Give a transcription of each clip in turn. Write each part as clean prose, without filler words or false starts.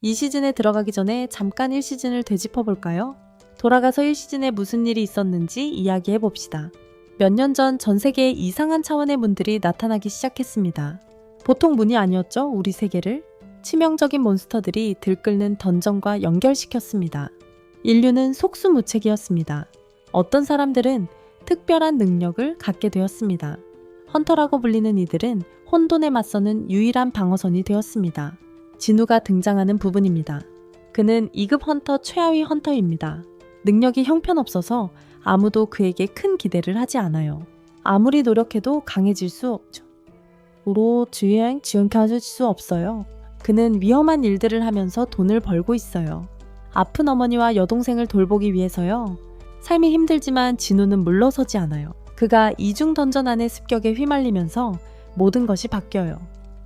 이 시즌에 들어가기 전에 잠깐 1시즌을 되짚어볼까요? 돌아가서 1시즌에 무슨 일이 있었는지 이야기해봅시다. 몇 년 전 전 세계에 이상한 차원의 문들이 나타나기 시작했습니다. 보통 문이 아니었죠, 우리 세계를? 치명적인 몬스터들이 들끓는 던전과 연결시켰습니다. 인류는 속수무책이었습니다. 어떤 사람들은 특별한 능력을 갖게 되었습니다. 헌터라고 불리는 이들은 혼돈에 맞서는 유일한 방어선이 되었습니다. 진우가 등장하는 부분입니다. 그는 2급 헌터 최하위 헌터입니다. 능력이 형편없어서 아무도 그에게 큰 기대를 하지 않아요. 아무리 노력해도 강해질 수 없죠. 우로 지원해줄 수 없어요. 그는 위험한 일들을 하면서 돈을 벌고 있어요. 아픈 어머니와 여동생을 돌보기 위해서요. 삶이 힘들지만 진우는 물러서지 않아요. 그가 이중 던전 안의 습격에 휘말리면서 모든 것이 바뀌어요.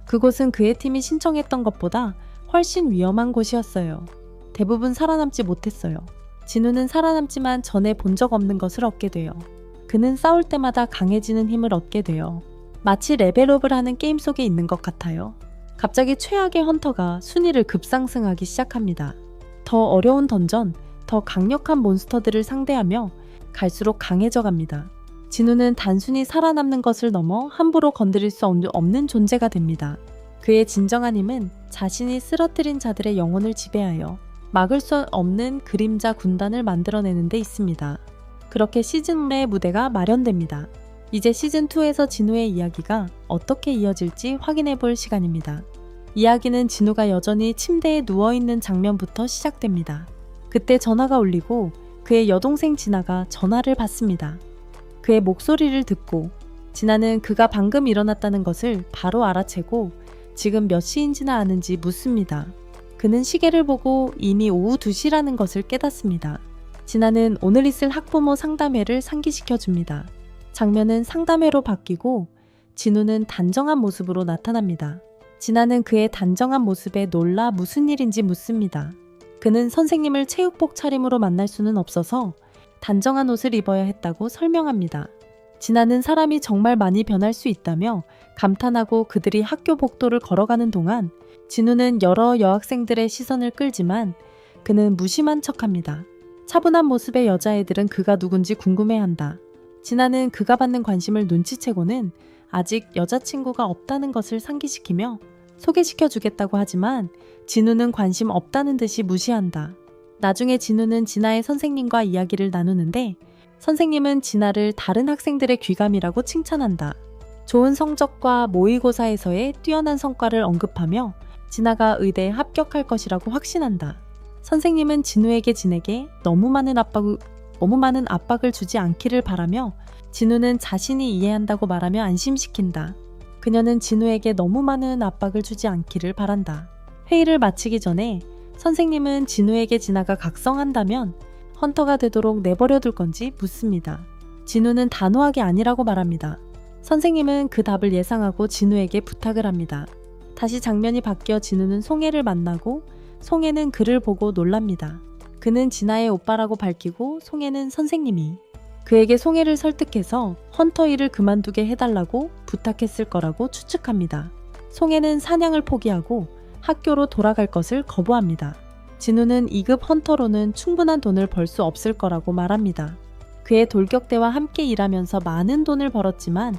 그곳은 그의 팀이 신청했던 것보다 훨씬 위험한 곳이었어요. 대부분 살아남지 못했어요. 진우는 살아남지만 전에 본 적 없는 것을 얻게 돼요. 그는 싸울 때마다 강해지는 힘을 얻게 돼요. 마치 레벨업을 하는 게임 속에 있는 것 같아요. 갑자기 최악의 헌터가 순위를 급상승하기 시작합니다. 더 어려운 던전, 더 강력한 몬스터들을 상대하며 갈수록 강해져 갑니다. 진우는 단순히 살아남는 것을 넘어 함부로 건드릴 수 없는 존재가 됩니다. 그의 진정한 힘은 자신이 쓰러뜨린 자들의 영혼을 지배하여 막을 수 없는 그림자 군단을 만들어내는 데 있습니다. 그렇게 시즌1의 무대가 마련됩니다. 이제 시즌2에서 진우의 이야기가 어떻게 이어질지 확인해 볼 시간입니다. 이야기는 진우가 여전히 침대에 누워있는 장면부터 시작됩니다. 그때 전화가 울리고 그의 여동생 진아가 전화를 받습니다. 그의 목소리를 듣고 진아는 그가 방금 일어났다는 것을 바로 알아채고 지금 몇 시인지나 아는지 묻습니다. 그는 시계를 보고 이미 오후 2시라는 것을 깨닫습니다. 진아는 오늘 있을 학부모 상담회를 상기시켜줍니다. 장면은 상담회로 바뀌고 진우는 단정한 모습으로 나타납니다. 진아는 그의 단정한 모습에 놀라 무슨 일인지 묻습니다. 그는 선생님을 체육복 차림으로 만날 수는 없어서 단정한 옷을 입어야 했다고 설명합니다. 진아는 사람이 정말 많이 변할 수 있다며 감탄하고 그들이 학교 복도를 걸어가는 동안 진우는 여러 여학생들의 시선을 끌지만 그는 무심한 척합니다. 차분한 모습의 여자애들은 그가 누군지 궁금해한다. 진아는 그가 받는 관심을 눈치채고는 아직 여자친구가 없다는 것을 상기시키며 소개시켜주겠다고 하지만 진우는 관심 없다는 듯이 무시한다. 나중에 진우는 진아의 선생님과 이야기를 나누는데 선생님은 진아를 다른 학생들의 귀감이라고 칭찬한다. 좋은 성적과 모의고사에서의 뛰어난 성과를 언급하며 진아가 의대에 합격할 것이라고 확신한다. 선생님은 진우에게 진에게 너무 많은 압박을 주지 않기를 바라며 진우는 자신이 이해한다고 말하며 안심시킨다. 그녀는 진우에게 너무 많은 압박을 주지 않기를 바란다. 회의를 마치기 전에 선생님은 진우에게 진아가 각성한다면 헌터가 되도록 내버려둘 건지 묻습니다. 진우는 단호하게 아니라고 말합니다. 선생님은 그 답을 예상하고 진우에게 부탁을 합니다. 다시 장면이 바뀌어 진우는 송혜를 만나고 송혜는 그를 보고 놀랍니다. 그는 진아의 오빠라고 밝히고 송혜는 선생님이 그에게 송혜를 설득해서 헌터 일을 그만두게 해달라고 부탁했을 거라고 추측합니다. 송혜는 사냥을 포기하고 학교로 돌아갈 것을 거부합니다. 진우는 2급 헌터로는 충분한 돈을 벌 수 없을 거라고 말합니다. 그의 돌격대와 함께 일하면서 많은 돈을 벌었지만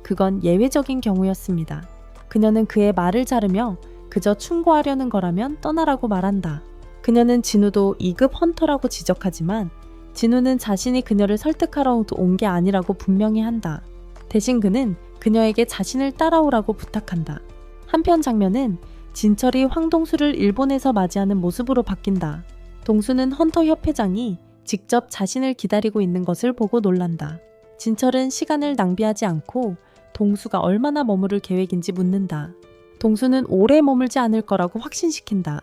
그건 예외적인 경우였습니다. 그녀는 그의 말을 자르며 그저 충고하려는 거라면 떠나라고 말한다. 그녀는 진우도 2급 헌터라고 지적하지만 진우는 자신이 그녀를 설득하러 온 게 아니라고 분명히 한다. 대신 그는 그녀에게 자신을 따라오라고 부탁한다. 한편 장면은 진철이 황동수를 일본에서 맞이하는 모습으로 바뀐다. 동수는 헌터 협회장이 직접 자신을 기다리고 있는 것을 보고 놀란다. 진철은 시간을 낭비하지 않고 동수가 얼마나 머무를 계획인지 묻는다. 동수는 오래 머물지 않을 거라고 확신시킨다.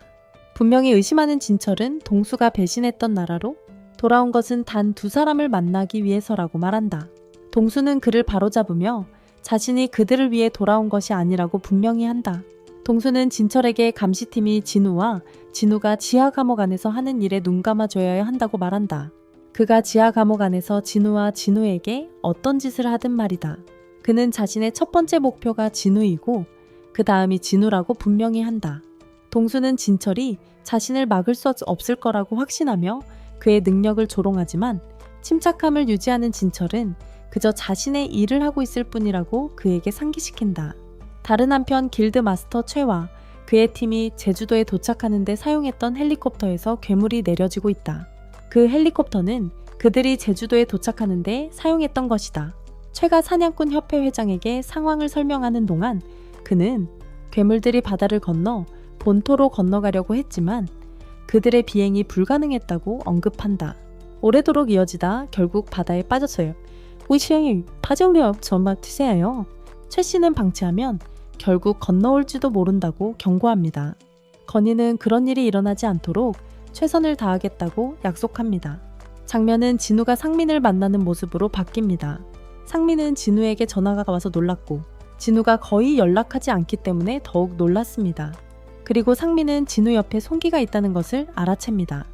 분명히 의심하는 진철은 동수가 배신했던 나라로 돌아온 것은 단 2사람을 만나기 위해서라고 말한다. 동수는 그를 바로잡으며 자신이 그들을 위해 돌아온 것이 아니라고 분명히 한다. 동수는 진철에게 감시팀이 진우와 진우가 지하 감옥 안에서 하는 일에 눈 감아줘야 한다고 말한다. 그가 지하 감옥 안에서 진우와 진우에게 어떤 짓을 하든 말이다. 그는 자신의 첫 번째 목표가 진우이고 그 다음이 진우라고 분명히 한다. 동수는 진철이 자신을 막을 수 없을 거라고 확신하며 그의 능력을 조롱하지만 침착함을 유지하는 진철은 그저 자신의 일을 하고 있을 뿐이라고 그에게 상기시킨다. 다른 한편 길드 마스터 최와 그의 팀이 제주도에 도착하는데 사용했던 헬리콥터에서 괴물이 내려지고 있다. 그 헬리콥터는 그들이 제주도에 도착하는데 사용했던 것이다. 최가 사냥꾼 협회 회장에게 상황을 설명하는 동안 그는 괴물들이 바다를 건너 본토로 건너가려고 했지만 그들의 비행이 불가능했다고 언급한다. 오래도록 이어지다 결국 바다에 빠졌어요. 우시 파정력 정말 트세요. 최 씨는 방치하면 결국 건너올지도 모른다고 경고합니다. 건희는 그런 일이 일어나지 않도록 최선을 다하겠다고 약속합니다. 장면은 진우가 상민을 만나는 모습으로 바뀝니다. 상민은 진우에게 전화가 와서 놀랐고 진우가 거의 연락하지 않기 때문에 더욱 놀랐습니다. 그리고 상민은 진우 옆에 송기가 있다는 것을 알아챕니다.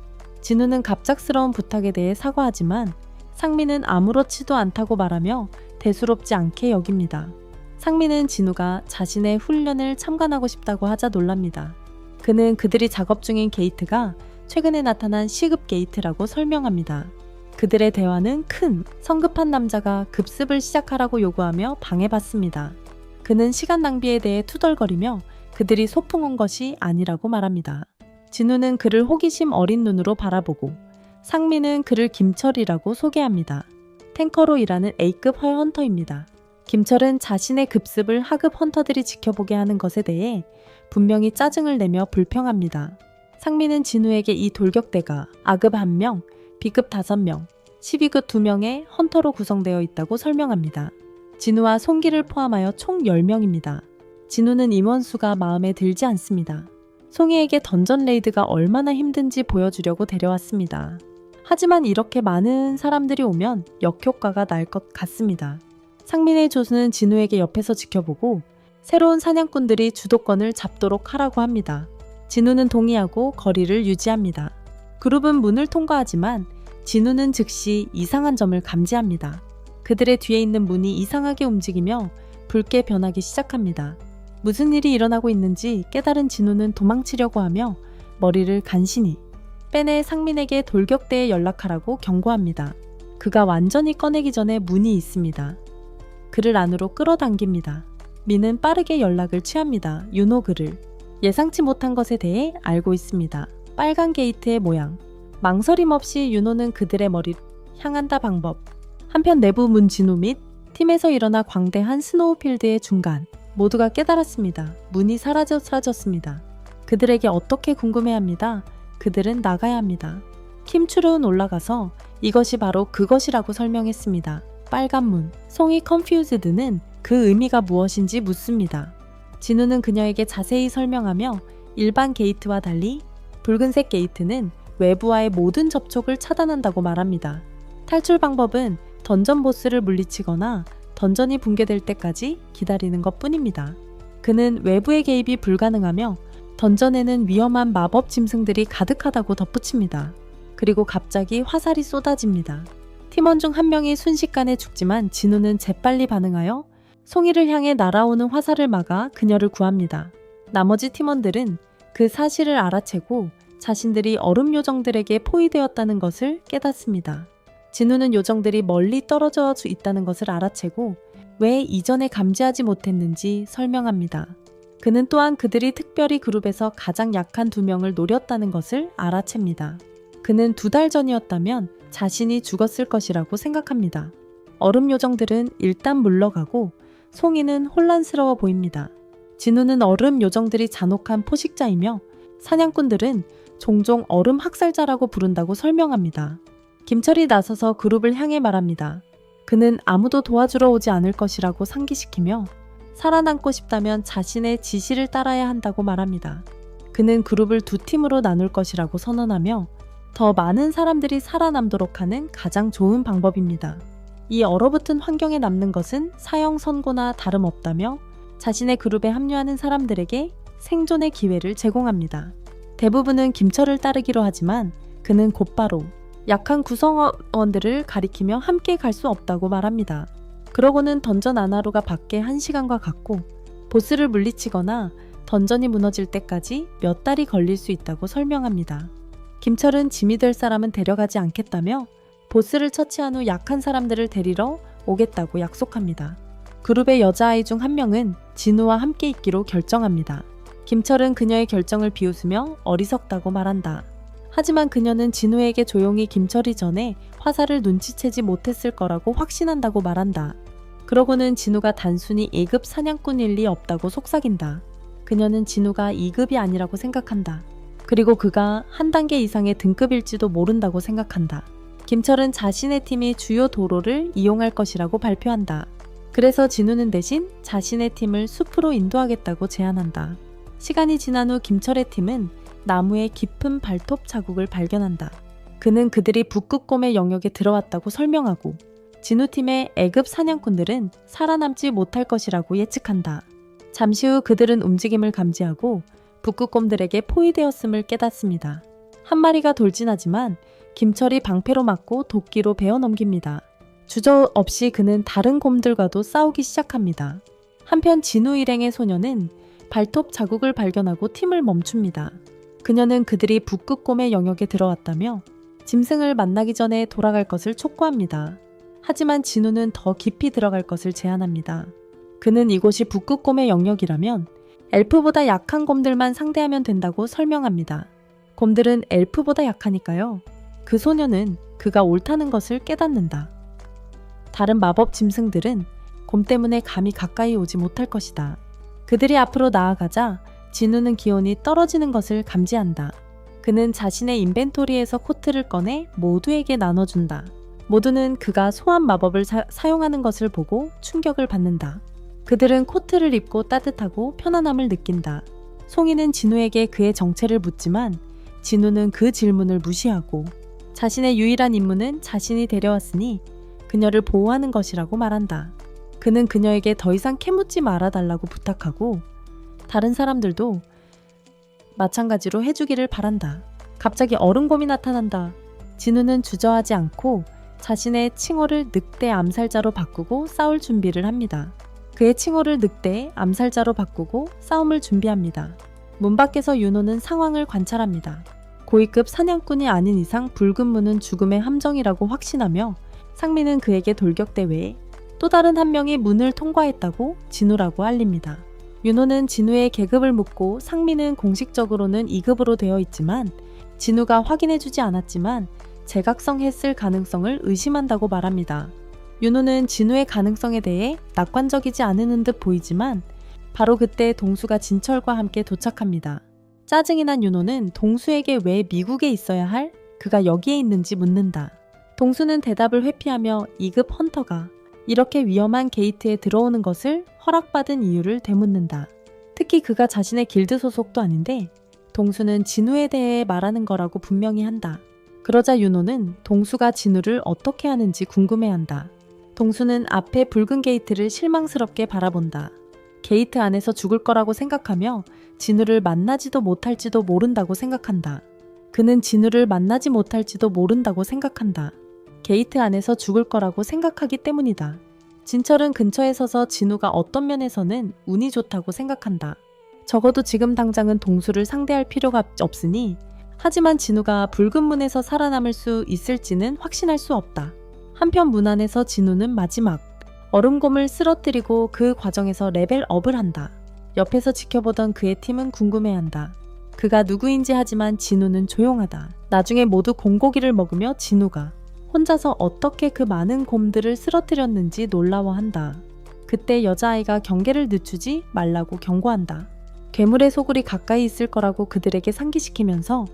진우는 갑작스러운 부탁에 대해 사과하지만 상민은 아무렇지도 않다고 말하며 대수롭지 않게 여깁니다. 상민은 진우가 자신의 훈련을 참관하고 싶다고 하자 놀랍니다. 그는 그들이 작업 중인 게이트가 최근에 나타난 시급 게이트라고 설명합니다. 그들의 대화는 큰 성급한 남자가 급습을 시작하라고 요구하며 방해받습니다. 그는 시간 낭비에 대해 투덜거리며 그들이 소풍 온 것이 아니라고 말합니다. 진우는 그를 호기심 어린 눈으로 바라보고 상민은 그를 김철이라고 소개합니다. 탱커로 일하는 A급 헌터입니다. 김철은 자신의 급습을 하급 헌터들이 지켜보게 하는 것에 대해 분명히 짜증을 내며 불평합니다. 상민은 진우에게 이 돌격대가 A급 1명, B급 5명, 12급 2명의 헌터로 구성되어 있다고 설명합니다. 진우와 송기를 포함하여 총 10명입니다. 진우는 임원수가 마음에 들지 않습니다. 송이에게 던전 레이드가 얼마나 힘든지 보여주려고 데려왔습니다. 하지만 이렇게 많은 사람들이 오면 역효과가 날 것 같습니다. 상민의 조수는 진우에게 옆에서 지켜보고 새로운 사냥꾼들이 주도권을 잡도록 하라고 합니다. 진우는 동의하고 거리를 유지합니다. 그룹은 문을 통과하지만 진우는 즉시 이상한 점을 감지합니다. 그들의 뒤에 있는 문이 이상하게 움직이며 붉게 변하기 시작합니다. 무슨 일이 일어나고 있는지 깨달은 진우는 도망치려고 하며 머리를 간신히 빼내 상민에게 돌격대에 연락하라고 경고합니다. 그가 완전히 꺼내기 전에 문이 있습니다. 그를 안으로 끌어당깁니다. 민은 빠르게 연락을 취합니다. 윤호 그를 예상치 못한 것에 대해 알고 있습니다. 빨간 게이트의 모양. 망설임 없이 윤호는 그들의 머리를 향한다 방법. 한편 내부 문 진우 및 팀에서 일어나 광대한 스노우필드의 중간. 모두가 깨달았습니다. 문이 사라졌습니다. 그들에게 어떻게 궁금해합니다. 그들은 나가야 합니다. 킴추르는 올라가서 이것이 바로 그것이라고 설명했습니다. 빨간 문. 송이 컨퓨즈드는 그 의미가 무엇인지 묻습니다. 진우는 그녀에게 자세히 설명하며 일반 게이트와 달리 붉은색 게이트는 외부와의 모든 접촉을 차단한다고 말합니다. 탈출 방법은 던전 보스를 물리치거나 던전이 붕괴될 때까지 기다리는 것 뿐입니다. 그는 외부의 개입이 불가능하며 던전에는 위험한 마법 짐승들이 가득하다고 덧붙입니다. 그리고 갑자기 화살이 쏟아집니다. 팀원 중 한 명이 순식간에 죽지만 진우는 재빨리 반응하여 송이를 향해 날아오는 화살을 막아 그녀를 구합니다. 나머지 팀원들은 그 사실을 알아채고 자신들이 얼음 요정들에게 포위되었다는 것을 깨닫습니다. 진우는 요정들이 멀리 떨어져 있다는 것을 알아채고 왜 이전에 감지하지 못했는지 설명합니다. 그는 또한 그들이 특별히 그룹에서 가장 약한 2명을 노렸다는 것을 알아챕니다. 그는 2달 전이었다면 자신이 죽었을 것이라고 생각합니다. 얼음 요정들은 일단 물러가고 송이는 혼란스러워 보입니다. 진우는 얼음 요정들이 잔혹한 포식자이며 사냥꾼들은 종종 얼음 학살자라고 부른다고 설명합니다. 김철이 나서서 그룹을 향해 말합니다. 그는 아무도 도와주러 오지 않을 것이라고 상기시키며 살아남고 싶다면 자신의 지시를 따라야 한다고 말합니다. 그는 그룹을 2팀으로 나눌 것이라고 선언하며 더 많은 사람들이 살아남도록 하는 가장 좋은 방법입니다. 이 얼어붙은 환경에 남는 것은 사형 선고나 다름없다며 자신의 그룹에 합류하는 사람들에게 생존의 기회를 제공합니다. 대부분은 김철을 따르기로 하지만 그는 곧바로 약한 구성원들을 가리키며 함께 갈 수 없다고 말합니다. 그러고는 던전 아나로가 밖에 1시간과 같고 보스를 물리치거나 던전이 무너질 때까지 몇 달이 걸릴 수 있다고 설명합니다. 김철은 짐이 될 사람은 데려가지 않겠다며 보스를 처치한 후 약한 사람들을 데리러 오겠다고 약속합니다. 그룹의 여자아이 중 한 명은 진우와 함께 있기로 결정합니다. 김철은 그녀의 결정을 비웃으며 어리석다고 말한다. 하지만 그녀는 진우에게 조용히 김철이 전에 화살을 눈치채지 못했을 거라고 확신한다고 말한다. 그러고는 진우가 단순히 1급 사냥꾼일 리 없다고 속삭인다. 그녀는 진우가 2급이 아니라고 생각한다. 그리고 그가 한 단계 이상의 등급일지도 모른다고 생각한다. 김철은 자신의 팀이 주요 도로를 이용할 것이라고 발표한다. 그래서 진우는 대신 자신의 팀을 숲으로 인도하겠다고 제안한다. 시간이 지난 후 김철의 팀은 나무에 깊은 발톱 자국을 발견한다. 그는 그들이 북극곰의 영역에 들어왔다고 설명하고 진우팀의 A급 사냥꾼들은 살아남지 못할 것이라고 예측한다. 잠시 후 그들은 움직임을 감지하고 북극곰들에게 포위되었음을 깨닫습니다. 한 마리가 돌진하지만 김철이 방패로 맞고 도끼로 베어 넘깁니다. 주저없이 그는 다른 곰들과도 싸우기 시작합니다. 한편 진우 일행의 소녀는 발톱 자국을 발견하고 팀을 멈춥니다. 그녀는 그들이 북극곰의 영역에 들어왔다며 짐승을 만나기 전에 돌아갈 것을 촉구합니다. 하지만 진우는 더 깊이 들어갈 것을 제안합니다. 그는 이곳이 북극곰의 영역이라면 엘프보다 약한 곰들만 상대하면 된다고 설명합니다. 곰들은 엘프보다 약하니까요. 그 소녀는 그가 옳다는 것을 깨닫는다. 다른 마법 짐승들은 곰 때문에 감히 가까이 오지 못할 것이다. 그들이 앞으로 나아가자 진우는 기온이 떨어지는 것을 감지한다. 그는 자신의 인벤토리에서 코트를 꺼내 모두에게 나눠준다. 모두는 그가 소환 마법을 사용하는 것을 보고 충격을 받는다. 그들은 코트를 입고 따뜻하고 편안함을 느낀다. 송이는 진우에게 그의 정체를 묻지만 진우는 그 질문을 무시하고 자신의 유일한 임무는 자신이 데려왔으니 그녀를 보호하는 것이라고 말한다. 그는 그녀에게 더 이상 캐묻지 말아달라고 부탁하고 다른 사람들도 마찬가지로 해주기를 바란다. 갑자기 얼음곰이 나타난다. 진우는 주저하지 않고 자신의 칭호를 늑대 암살자로 바꾸고 싸울 준비를 합니다. 그의 칭호를 늑대 암살자로 바꾸고 싸움을 준비합니다. 문 밖에서 윤호는 상황을 관찰합니다. 고위급 사냥꾼이 아닌 이상 붉은 문은 죽음의 함정이라고 확신하며 상민은 그에게 돌격대 외에 또 다른 한 명이 문을 통과했다고 진우라고 알립니다. 윤호는 진우의 계급을 묻고 상민은 공식적으로는 2급으로 되어 있지만 진우가 확인해주지 않았지만 재각성했을 가능성을 의심한다고 말합니다. 윤호는 진우의 가능성에 대해 낙관적이지 않은 듯 보이지만 바로 그때 동수가 진철과 함께 도착합니다. 짜증이 난 윤호는 동수에게 왜 미국에 있어야 할 그가 여기에 있는지 묻는다. 동수는 대답을 회피하며 2급 헌터가 이렇게 위험한 게이트에 들어오는 것을 허락받은 이유를 되묻는다. 특히 그가 자신의 길드 소속도 아닌데 동수는 진우에 대해 말하는 거라고 분명히 한다. 그러자 윤호는 동수가 진우를 어떻게 하는지 궁금해한다. 동수는 앞에 붉은 게이트를 실망스럽게 바라본다. 게이트 안에서 죽을 거라고 생각하며 진우를 만나지도 못할지도 모른다고 생각한다. 그는 진우를 만나지 못할지도 모른다고 생각한다. 게이트 안에서 죽을 거라고 생각하기 때문이다. 진철은 근처에 서서 진우가 어떤 면에서는 운이 좋다고 생각한다. 적어도 지금 당장은 동수를 상대할 필요가 없으니 하지만 진우가 붉은 문에서 살아남을 수 있을지는 확신할 수 없다. 한편 문 안에서 진우는 마지막 얼음곰을 쓰러뜨리고 그 과정에서 레벨업을 한다. 옆에서 지켜보던 그의 팀은 궁금해한다. 그가 누구인지 하지만 진우는 조용하다. 나중에 모두 곰고기를 먹으며 진우가 혼자서 어떻게 그 많은 곰들을 쓰러뜨렸는지 놀라워한다. 그때 여자아이가 경계를 늦추지 말라고 경고한다. 괴물의 소굴이 가까이 있을 거라고 그들에게 상기시키면서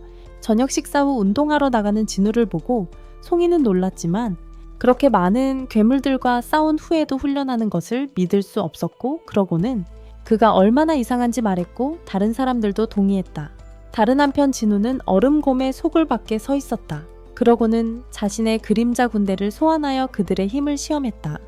저녁 식사 후 운동하러 나가는 진우를 보고 송이는 놀랐지만 그렇게 많은 괴물들과 싸운 후에도 훈련하는 것을 믿을 수 없었고 그러고는 그가 얼마나 이상한지 말했고 다른 사람들도 동의했다. 다른 한편 진우는 얼음곰의 소굴 밖에 서 있었다. 그러고는 자신의 그림자 군대를 소환하여 그들의 힘을 시험했다.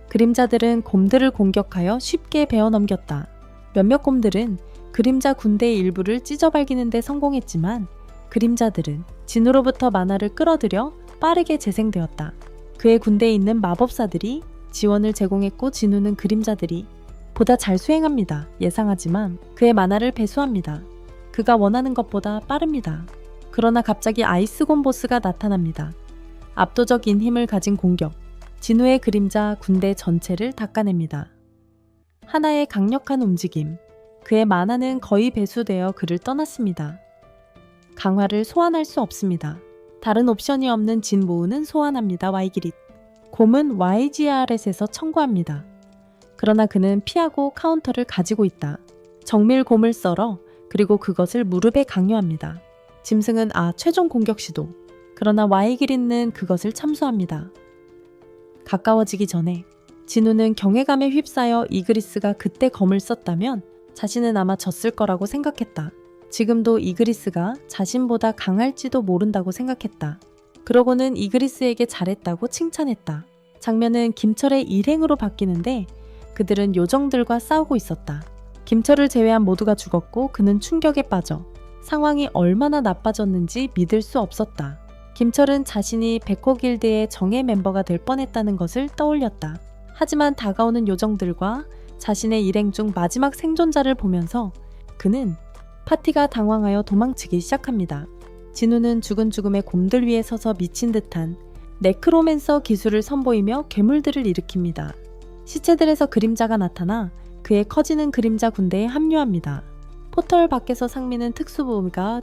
그림자들은 곰들을 공격하여 쉽게 베어넘겼다. 몇몇 곰들은 그림자 군대의 일부를 찢어발기는 데 성공했지만 그림자들은 진우로부터 만화를 끌어들여 빠르게 재생되었다. 그의 군대에 있는 마법사들이 지원을 제공했고 진우는 그림자들이 보다 잘 수행합니다. 예상하지만 그의 만화를 배수합니다. 그가 원하는 것보다 빠릅니다. 그러나 갑자기 아이스곤 보스가 나타납니다. 압도적인 힘을 가진 공격, 진우의 그림자 군대 전체를 닦아냅니다. 하나의 강력한 움직임, 그의 만화는 거의 배수되어 그를 떠났습니다. 강화를 소환할 수 없습니다. 다른 옵션이 없는 진모우는 소환합니다. 와이기릿. 곰은 YGRS에서 청구합니다. 그러나 그는 피하고 카운터를 가지고 있다. 정밀 곰을 썰어 그리고 그것을 무릎에 강요합니다. 짐승은 최종 공격 시도. 그러나 와이기릿은 그것을 참수합니다. 가까워지기 전에 진우는 경외감에 휩싸여 이그리스가 그때 검을 썼다면 자신은 아마 졌을 거라고 생각했다. 지금도 이그리스가 자신보다 강할지도 모른다고 생각했다. 그러고는 이그리스에게 잘했다고 칭찬했다. 장면은 김철의 일행으로 바뀌는데 그들은 요정들과 싸우고 있었다. 김철을 제외한 모두가 죽었고 그는 충격에 빠져 상황이 얼마나 나빠졌는지 믿을 수 없었다. 김철은 자신이 백호길드의 정예 멤버가 될 뻔했다는 것을 떠올렸다. 하지만 다가오는 요정들과 자신의 일행 중 마지막 생존자를 보면서 그는 파티가 당황하여 도망치기 시작합니다. 진우는 죽은 죽음의 곰들 위에 서서 미친 듯한 네크로맨서 기술을 선보이며 괴물들을 일으킵니다. 시체들에서 그림자가 나타나 그의 커지는 그림자 군대에 합류합니다. 포털 밖에서 상민은 특수부대가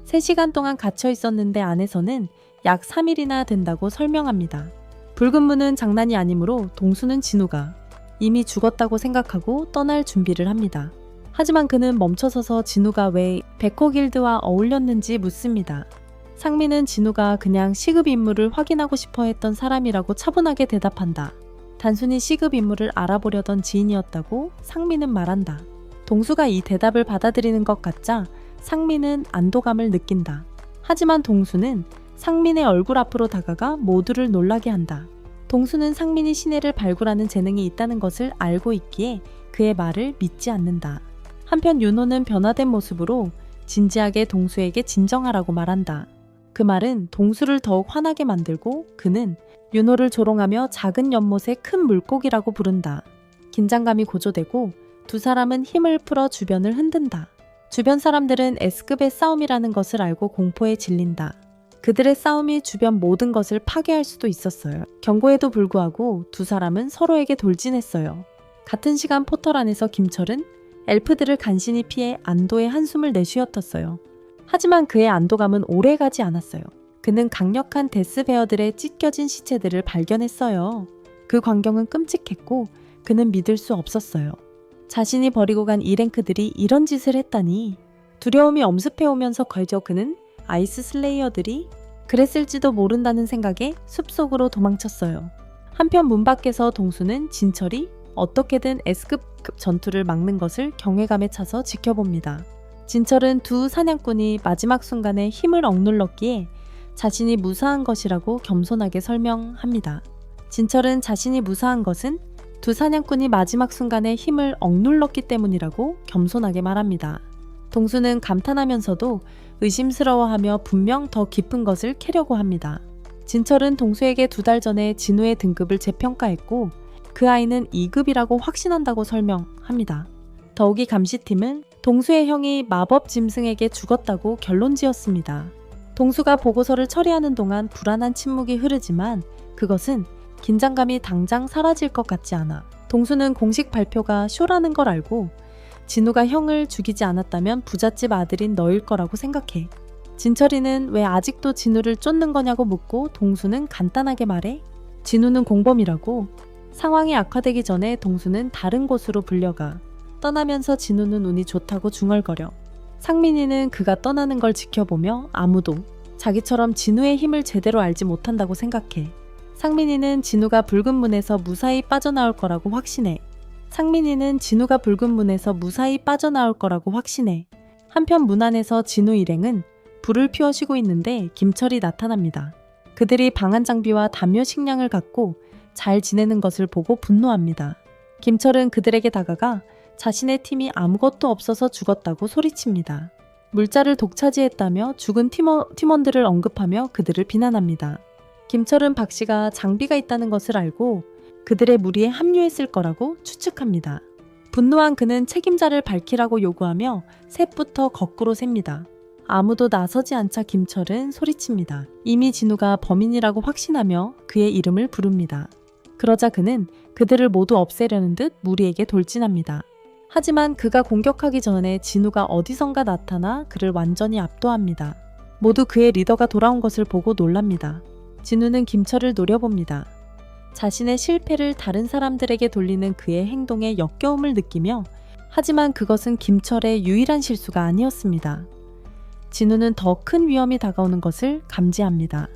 3시간 동안 갇혀 있었는데 안에서는 약 3일이나 된다고 설명합니다. 붉은 문은 장난이 아니므로 동수는 진우가 이미 죽었다고 생각하고 떠날 준비를 합니다. 하지만 그는 멈춰서서 진우가 왜 백호길드와 어울렸는지 묻습니다. 상민은 진우가 그냥 시급 임무를 확인하고 싶어 했던 사람이라고 차분하게 대답한다. 단순히 시급 임무를 알아보려던 지인이었다고 상민은 말한다. 동수가 이 대답을 받아들이는 것 같자 상민은 안도감을 느낀다. 하지만 동수는 상민의 얼굴 앞으로 다가가 모두를 놀라게 한다. 동수는 상민이 시내를 발굴하는 재능이 있다는 것을 알고 있기에 그의 말을 믿지 않는다. 한편 윤호는 변화된 모습으로 진지하게 동수에게 진정하라고 말한다. 그 말은 동수를 더욱 화나게 만들고 그는 윤호를 조롱하며 작은 연못의 큰 물고기라고 부른다. 긴장감이 고조되고 두 사람은 힘을 풀어 주변을 흔든다. 주변 사람들은 S급의 싸움이라는 것을 알고 공포에 질린다. 그들의 싸움이 주변 모든 것을 파괴할 수도 있었어요. 경고에도 불구하고 두 사람은 서로에게 돌진했어요. 같은 시간 포털 안에서 김철은 엘프들을 간신히 피해 안도의 한숨을 내쉬었었어요. 하지만 그의 안도감은 오래가지 않았어요. 그는 강력한 데스베어들의 찢겨진 시체들을 발견했어요. 그 광경은 끔찍했고 그는 믿을 수 없었어요. 자신이 버리고 간 E랭크들이 이런 짓을 했다니. 두려움이 엄습해오면서 걸져 그는 아이스 슬레이어들이 그랬을지도 모른다는 생각에 숲속으로 도망쳤어요. 한편 문 밖에서 동수는 진철이 어떻게든 S급 전투를 막는 것을 경외감에 차서 지켜봅니다. 진철은 두 사냥꾼이 마지막 순간에 힘을 억눌렀기에 자신이 무사한 것이라고 겸손하게 설명합니다. 진철은 자신이 무사한 것은 두 사냥꾼이 마지막 순간에 힘을 억눌렀기 때문이라고 겸손하게 말합니다. 동수는 감탄하면서도 의심스러워하며 분명 더 깊은 것을 캐려고 합니다. 진철은 동수에게 2달 전에 진우의 등급을 재평가했고 그 아이는 2급이라고 확신한다고 설명합니다. 더욱이 감시팀은 동수의 형이 마법 짐승에게 죽었다고 결론지었습니다. 동수가 보고서를 처리하는 동안 불안한 침묵이 흐르지만 그것은 긴장감이 당장 사라질 것 같지 않아. 동수는 공식 발표가 쇼라는 걸 알고 진우가 형을 죽이지 않았다면 부잣집 아들인 너일 거라고 생각해. 진철이는 왜 아직도 진우를 쫓는 거냐고 묻고 동수는 간단하게 말해 진우는 공범이라고. 상황이 악화되기 전에 동수는 다른 곳으로 불려가. 떠나면서 진우는 운이 좋다고 중얼거려. 상민이는 그가 떠나는 걸 지켜보며 아무도 자기처럼 진우의 힘을 제대로 알지 못한다고 생각해. 상민이는 진우가 붉은 문에서 무사히 빠져나올 거라고 확신해. 한편 문 안에서 진우 일행은 불을 피워 쉬고 있는데 김철이 나타납니다. 그들이 방한 장비와 담요 식량을 갖고 잘 지내는 것을 보고 분노합니다. 김철은 그들에게 다가가 자신의 팀이 아무것도 없어서 죽었다고 소리칩니다. 물자를 독차지했다며 죽은 팀원들을 언급하며 그들을 비난합니다. 김철은 박씨가 장비가 있다는 것을 알고 그들의 무리에 합류했을 거라고 추측합니다. 분노한 그는 책임자를 밝히라고 요구하며 셋부터 거꾸로 셉니다. 아무도 나서지 않자 김철은 소리칩니다. 이미 진우가 범인이라고 확신하며 그의 이름을 부릅니다. 그러자 그는 그들을 모두 없애려는 듯 무리에게 돌진합니다. 하지만 그가 공격하기 전에 진우가 어디선가 나타나 그를 완전히 압도합니다. 모두 그의 리더가 돌아온 것을 보고 놀랍니다. 진우는 김철을 노려봅니다. 자신의 실패를 다른 사람들에게 돌리는 그의 행동에 역겨움을 느끼며 하지만 그것은 김철의 유일한 실수가 아니었습니다. 진우는 더 큰 위험이 다가오는 것을 감지합니다.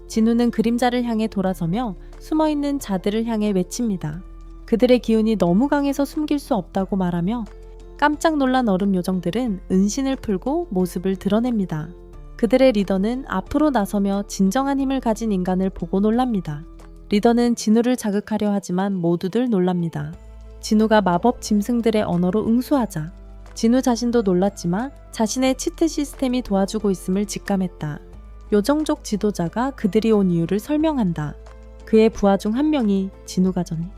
진우는 그림자를 향해 돌아서며 숨어있는 자들을 향해 외칩니다. 그들의 기운이 너무 강해서 숨길 수 없다고 말하며 깜짝 놀란 얼음 요정들은 은신을 풀고 모습을 드러냅니다. 그들의 리더는 앞으로 나서며 진정한 힘을 가진 인간을 보고 놀랍니다. 리더는 진우를 자극하려 하지만 모두들 놀랍니다. 진우가 마법 짐승들의 언어로 응수하자 진우 자신도 놀랐지만 자신의 치트 시스템이 도와주고 있음을 직감했다. 요정족 지도자가 그들이 온 이유를 설명한다. 그의 부하 중 한 명이 진우가 전에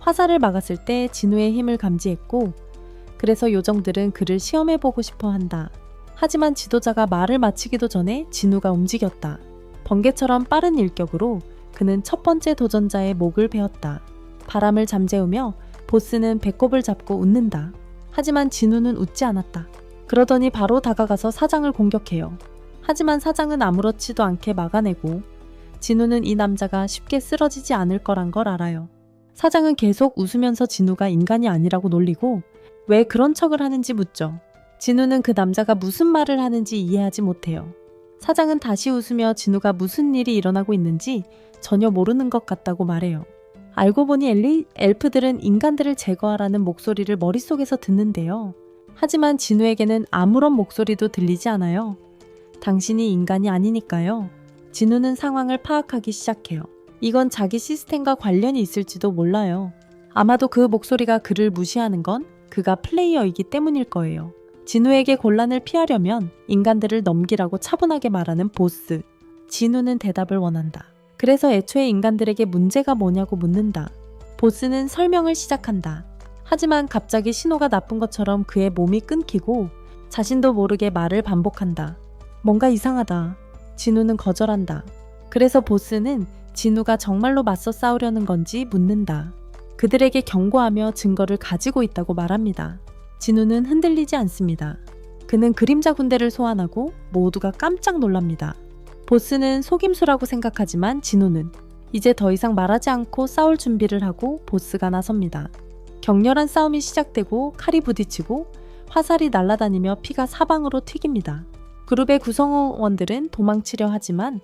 화살을 막았을 때 진우의 힘을 감지했고 그래서 요정들은 그를 시험해보고 싶어 한다. 하지만 지도자가 말을 마치기도 전에 진우가 움직였다. 번개처럼 빠른 일격으로 그는 첫 번째 도전자의 목을 베었다. 바람을 잠재우며 보스는 배꼽을 잡고 웃는다. 하지만 진우는 웃지 않았다. 그러더니 바로 다가가서 사장을 공격해요. 하지만 사장은 아무렇지도 않게 막아내고 진우는 이 남자가 쉽게 쓰러지지 않을 거란 걸 알아요. 사장은 계속 웃으면서 진우가 인간이 아니라고 놀리고 왜 그런 척을 하는지 묻죠. 진우는 그 남자가 무슨 말을 하는지 이해하지 못해요. 사장은 다시 웃으며 진우가 무슨 일이 일어나고 있는지 전혀 모르는 것 같다고 말해요. 알고 보니 엘프들은 인간들을 제거하라는 목소리를 머릿속에서 듣는데요. 하지만 진우에게는 아무런 목소리도 들리지 않아요. 당신이 인간이 아니니까요. 진우는 상황을 파악하기 시작해요. 이건 자기 시스템과 관련이 있을지도 몰라요. 아마도 그 목소리가 그를 무시하는 건 그가 플레이어이기 때문일 거예요. 진우에게 곤란을 피하려면 인간들을 넘기라고 차분하게 말하는 보스. 진우는 대답을 원한다. 그래서 애초에 인간들에게 문제가 뭐냐고 묻는다. 보스는 설명을 시작한다. 하지만 갑자기 신호가 나쁜 것처럼 그의 몸이 끊기고 자신도 모르게 말을 반복한다. 뭔가 이상하다. 진우는 거절한다. 그래서 보스는 진우가 정말로 맞서 싸우려는 건지 묻는다. 그들에게 경고하며 증거를 가지고 있다고 말합니다. 진우는 흔들리지 않습니다. 그는 그림자 군대를 소환하고 모두가 깜짝 놀랍니다. 보스는 속임수라고 생각하지만 진우는 이제 더 이상 말하지 않고 싸울 준비를 하고 보스가 나섭니다. 격렬한 싸움이 시작되고 칼이 부딪히고 화살이 날아다니며 피가 사방으로 튀깁니다. 그룹의 구성원들은 도망치려 하지만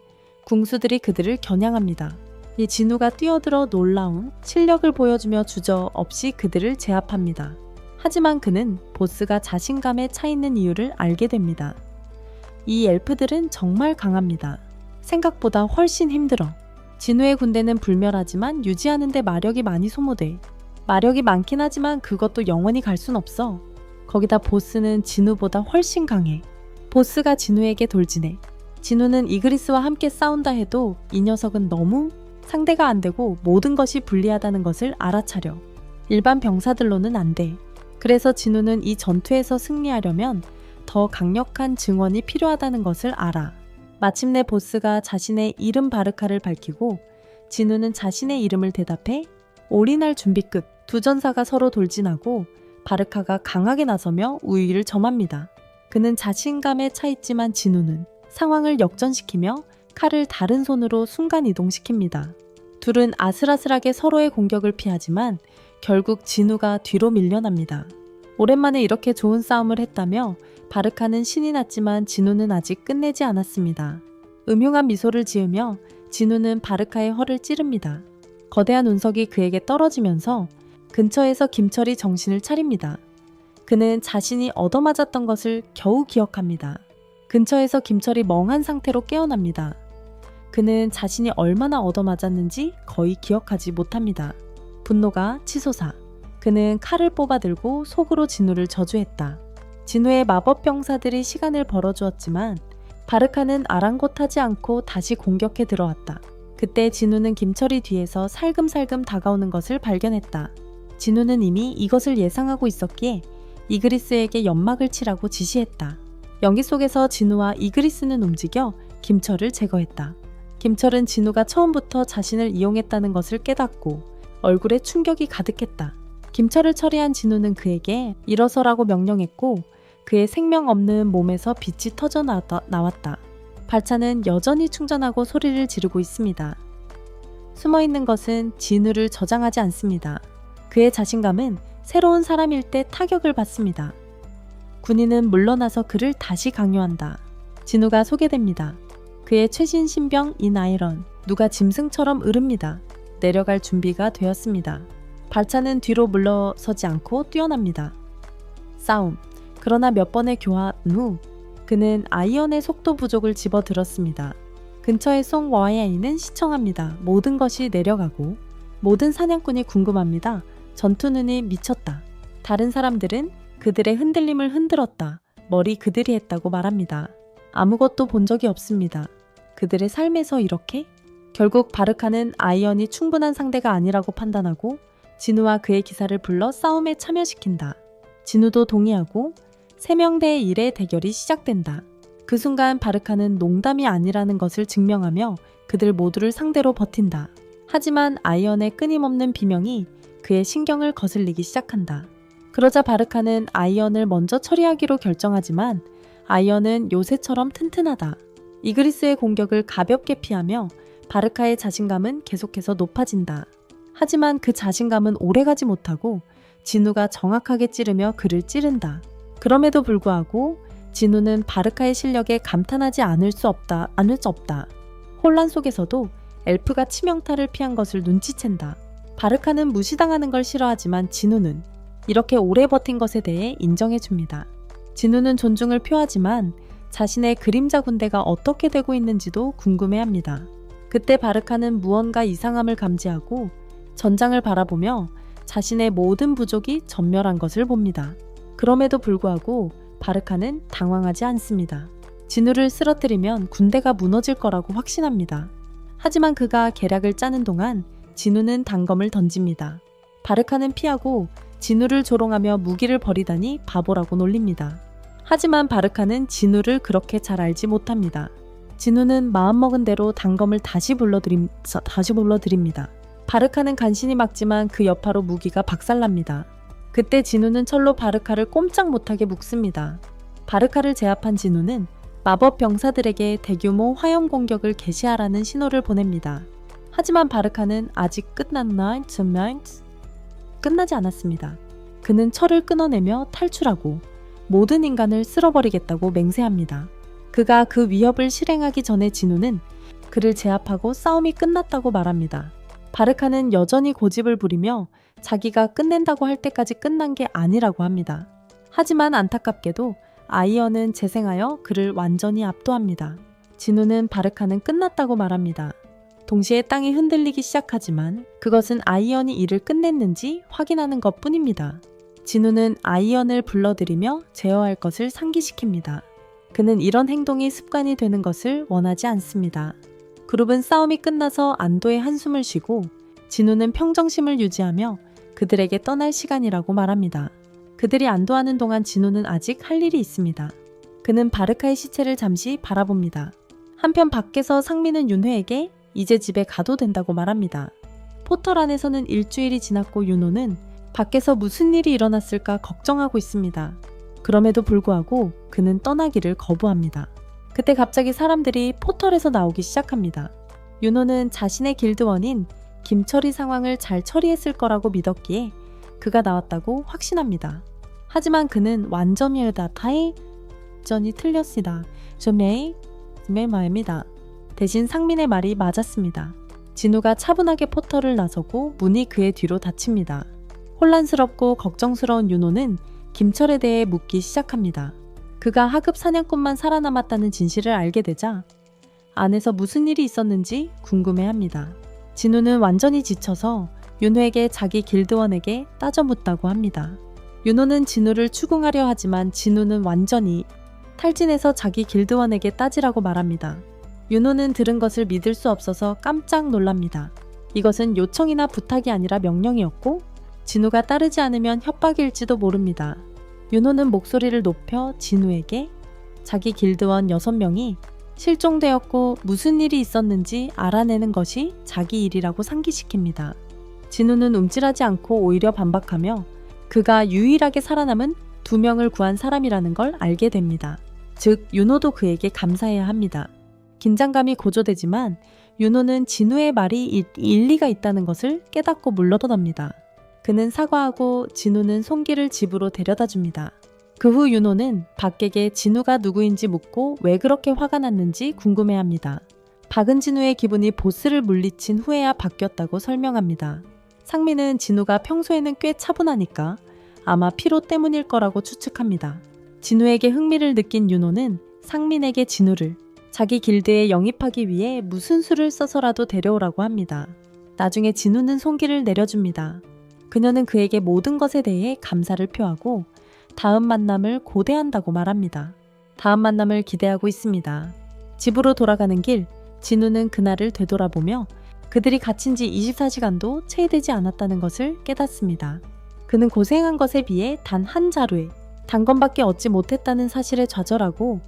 궁수들이 그들을 겨냥합니다. 이 진우가 뛰어들어 놀라운 실력을 보여주며 주저없이 그들을 제압합니다. 하지만 그는 보스가 자신감에 차 있는 이유를 알게 됩니다. 이 엘프들은 정말 강합니다. 생각보다 훨씬 힘들어. 진우의 군대는 불멸하지만 유지하는 데 마력이 많이 소모돼. 마력이 많긴 하지만 그것도 영원히 갈 순 없어. 거기다 보스는 진우보다 훨씬 강해. 보스가 진우에게 돌진해. 진우는 이그리스와 함께 싸운다 해도 이 녀석은 너무 상대가 안 되고 모든 것이 불리하다는 것을 알아차려. 일반 병사들로는 안 돼. 그래서 진우는 이 전투에서 승리하려면 더 강력한 증언이 필요하다는 것을 알아. 마침내 보스가 자신의 이름 바르카를 밝히고 진우는 자신의 이름을 대답해 올인할 준비 끝. 두 전사가 서로 돌진하고 바르카가 강하게 나서며 우위를 점합니다. 그는 자신감에 차 있지만 진우는 상황을 역전시키며 칼을 다른 손으로 순간 이동시킵니다. 둘은 아슬아슬하게 서로의 공격을 피하지만 결국 진우가 뒤로 밀려납니다. 오랜만에 이렇게 좋은 싸움을 했다며 바르카는 신이 났지만 진우는 아직 끝내지 않았습니다. 음흉한 미소를 지으며 진우는 바르카의 허를 찌릅니다. 거대한 운석이 그에게 떨어지면서 근처에서 김철이 정신을 차립니다. 그는 자신이 얻어맞았던 것을 겨우 기억합니다. 근처에서 김철이 멍한 상태로 깨어납니다. 그는 자신이 얼마나 얻어맞았는지 거의 기억하지 못합니다. 분노가 치솟아 그는 칼을 뽑아들고 속으로 진우를 저주했다. 진우의 마법 병사들이 시간을 벌어주었지만 바르카는 아랑곳하지 않고 다시 공격해 들어왔다. 그때 진우는 김철이 뒤에서 살금살금 다가오는 것을 발견했다. 진우는 이미 이것을 예상하고 있었기에 이그리스에게 연막을 치라고 지시했다. 연기 속에서 진우와 이그리스는 움직여 김철을 제거했다. 김철은 진우가 처음부터 자신을 이용했다는 것을 깨닫고 얼굴에 충격이 가득했다. 김철을 처리한 진우는 그에게 일어서라고 명령했고 그의 생명 없는 몸에서 빛이 터져 나왔다. 발차는 여전히 충전하고 소리를 지르고 있습니다. 숨어있는 것은 진우를 저장하지 않습니다. 그의 자신감은 새로운 사람일 때 타격을 받습니다. 군인은 물러나서 그를 다시 강요한다. 진우가 소개됩니다. 그의 최신 신병 인아이런, 누가 짐승처럼 으릅니다. 내려갈 준비가 되었습니다. 발차는 뒤로 물러서지 않고 뛰어납니다. 싸움. 그러나 몇 번의 교환 후 그는 아이언의 속도 부족을 집어들었습니다. 근처의 송 와이아이는 시청합니다. 모든 것이 내려가고 모든 사냥꾼이 궁금합니다. 전투 눈이 미쳤다. 다른 사람들은 그들의 흔들림을 흔들었다. 머리 그들이 했다고 말합니다. 아무것도 본 적이 없습니다. 그들의 삶에서 이렇게? 결국 바르카는 아이언이 충분한 상대가 아니라고 판단하고 진우와 그의 기사를 불러 싸움에 참여시킨다. 진우도 동의하고 3명대의 1의 대결이 시작된다. 그 순간 바르카는 농담이 아니라는 것을 증명하며 그들 모두를 상대로 버틴다. 하지만 아이언의 끊임없는 비명이 그의 신경을 거슬리기 시작한다. 그러자 바르카는 아이언을 먼저 처리하기로 결정하지만 아이언은 요새처럼 튼튼하다. 이그리스의 공격을 가볍게 피하며 바르카의 자신감은 계속해서 높아진다. 하지만 그 자신감은 오래가지 못하고 진우가 정확하게 찌르며 그를 찌른다. 그럼에도 불구하고 진우는 바르카의 실력에 감탄하지 않을 수 없다. 혼란 속에서도 엘프가 치명타를 피한 것을 눈치챈다. 바르카는 무시당하는 걸 싫어하지만 진우는 이렇게 오래 버틴 것에 대해 인정해줍니다. 진우는 존중을 표하지만 자신의 그림자 군대가 어떻게 되고 있는지도 궁금해합니다. 그때 바르카는 무언가 이상함을 감지하고 전장을 바라보며 자신의 모든 부족이 전멸한 것을 봅니다. 그럼에도 불구하고 바르카는 당황하지 않습니다. 진우를 쓰러뜨리면 군대가 무너질 거라고 확신합니다. 하지만 그가 계략을 짜는 동안 진우는 단검을 던집니다. 바르카는 피하고 진우를 조롱하며 무기를 버리다니 바보라고 놀립니다. 하지만 바르카는 진우를 그렇게 잘 알지 못합니다. 진우는 마음먹은 대로 단검을 다시 불러드립니다. 바르카는 간신히 막지만 그 여파로 무기가 박살납니다. 그때 진우는 철로 바르카를 꼼짝 못하게 묶습니다. 바르카를 제압한 진우는 마법 병사들에게 대규모 화염 공격을 개시하라는 신호를 보냅니다. 하지만 바르카는 아직 끝나지 않았습니다. 그는 철을 끊어내며 탈출하고 모든 인간을 쓸어버리겠다고 맹세합니다. 그가 그 위협을 실행하기 전에 진우는 그를 제압하고 싸움이 끝났다고 말합니다. 바르카는 여전히 고집을 부리며 자기가 끝낸다고 할 때까지 끝난 게 아니라고 합니다. 하지만 안타깝게도 아이언은 재생하여 그를 완전히 압도합니다. 진우는 바르카는 끝났다고 말합니다. 동시에 땅이 흔들리기 시작하지만 그것은 아이언이 일을 끝냈는지 확인하는 것뿐입니다. 진우는 아이언을 불러들이며 제어할 것을 상기시킵니다. 그는 이런 행동이 습관이 되는 것을 원하지 않습니다. 그룹은 싸움이 끝나서 안도의 한숨을 쉬고 진우는 평정심을 유지하며 그들에게 떠날 시간이라고 말합니다. 그들이 안도하는 동안 진우는 아직 할 일이 있습니다. 그는 바르카의 시체를 잠시 바라봅니다. 한편 밖에서 상민은 윤회에게 이제 집에 가도 된다고 말합니다. 포털 안에서는 일주일이 지났고 윤호는 밖에서 무슨 일이 일어났을까 걱정하고 있습니다. 그럼에도 불구하고 그는 떠나기를 거부합니다. 그때 갑자기 사람들이 포털에서 나오기 시작합니다. 윤호는 자신의 길드원인 김철이 상황을 잘 처리했을 거라고 믿었기에 그가 나왔다고 확신합니다. 하지만 그는 완전히 틀렸습니다. 말입니다. 대신 상민의 말이 맞았습니다. 진우가 차분하게 포털을 나서고 문이 그의 뒤로 닫힙니다. 혼란스럽고 걱정스러운 윤호는 김철에 대해 묻기 시작합니다. 그가 하급 사냥꾼만 살아남았다는 진실을 알게 되자 안에서 무슨 일이 있었는지 궁금해합니다. 진우는 완전히 지쳐서 윤호에게 자기 길드원에게 따져 묻다고 합니다. 윤호는 진우를 추궁하려 하지만 진우는 완전히 탈진해서 자기 길드원에게 따지라고 말합니다. 윤호는 들은 것을 믿을 수 없어서 깜짝 놀랍니다. 이것은 요청이나 부탁이 아니라 명령이었고 진우가 따르지 않으면 협박일지도 모릅니다. 윤호는 목소리를 높여 진우에게 자기 길드원 6명이 실종되었고 무슨 일이 있었는지 알아내는 것이 자기 일이라고 상기시킵니다. 진우는 움찔하지 않고 오히려 반박하며 그가 유일하게 살아남은 2명을 구한 사람이라는 걸 알게 됩니다. 즉 윤호도 그에게 감사해야 합니다. 긴장감이 고조되지만 윤호는 진우의 말이 일리가 있다는 것을 깨닫고 물러납니다. 그는 사과하고 진우는 송기를 집으로 데려다 줍니다. 그 후 윤호는 박에게 진우가 누구인지 묻고 왜 그렇게 화가 났는지 궁금해합니다. 박은 진우의 기분이 보스를 물리친 후에야 바뀌었다고 설명합니다. 상민은 진우가 평소에는 꽤 차분하니까 아마 피로 때문일 거라고 추측합니다. 진우에게 흥미를 느낀 윤호는 상민에게 진우를 자기 길드에 영입하기 위해 무슨 수를 써서라도 데려오라고 합니다. 나중에 진우는 송기를 내려줍니다. 그녀는 그에게 모든 것에 대해 감사를 표하고 다음 만남을 고대한다고 말합니다. 다음 만남을 기대하고 있습니다. 집으로 돌아가는 길, 진우는 그날을 되돌아보며 그들이 갇힌 지 24시간도 채 되지 않았다는 것을 깨닫습니다. 그는 고생한 것에 비해 단 한 자루에 단검밖에 얻지 못했다는 사실에 좌절하고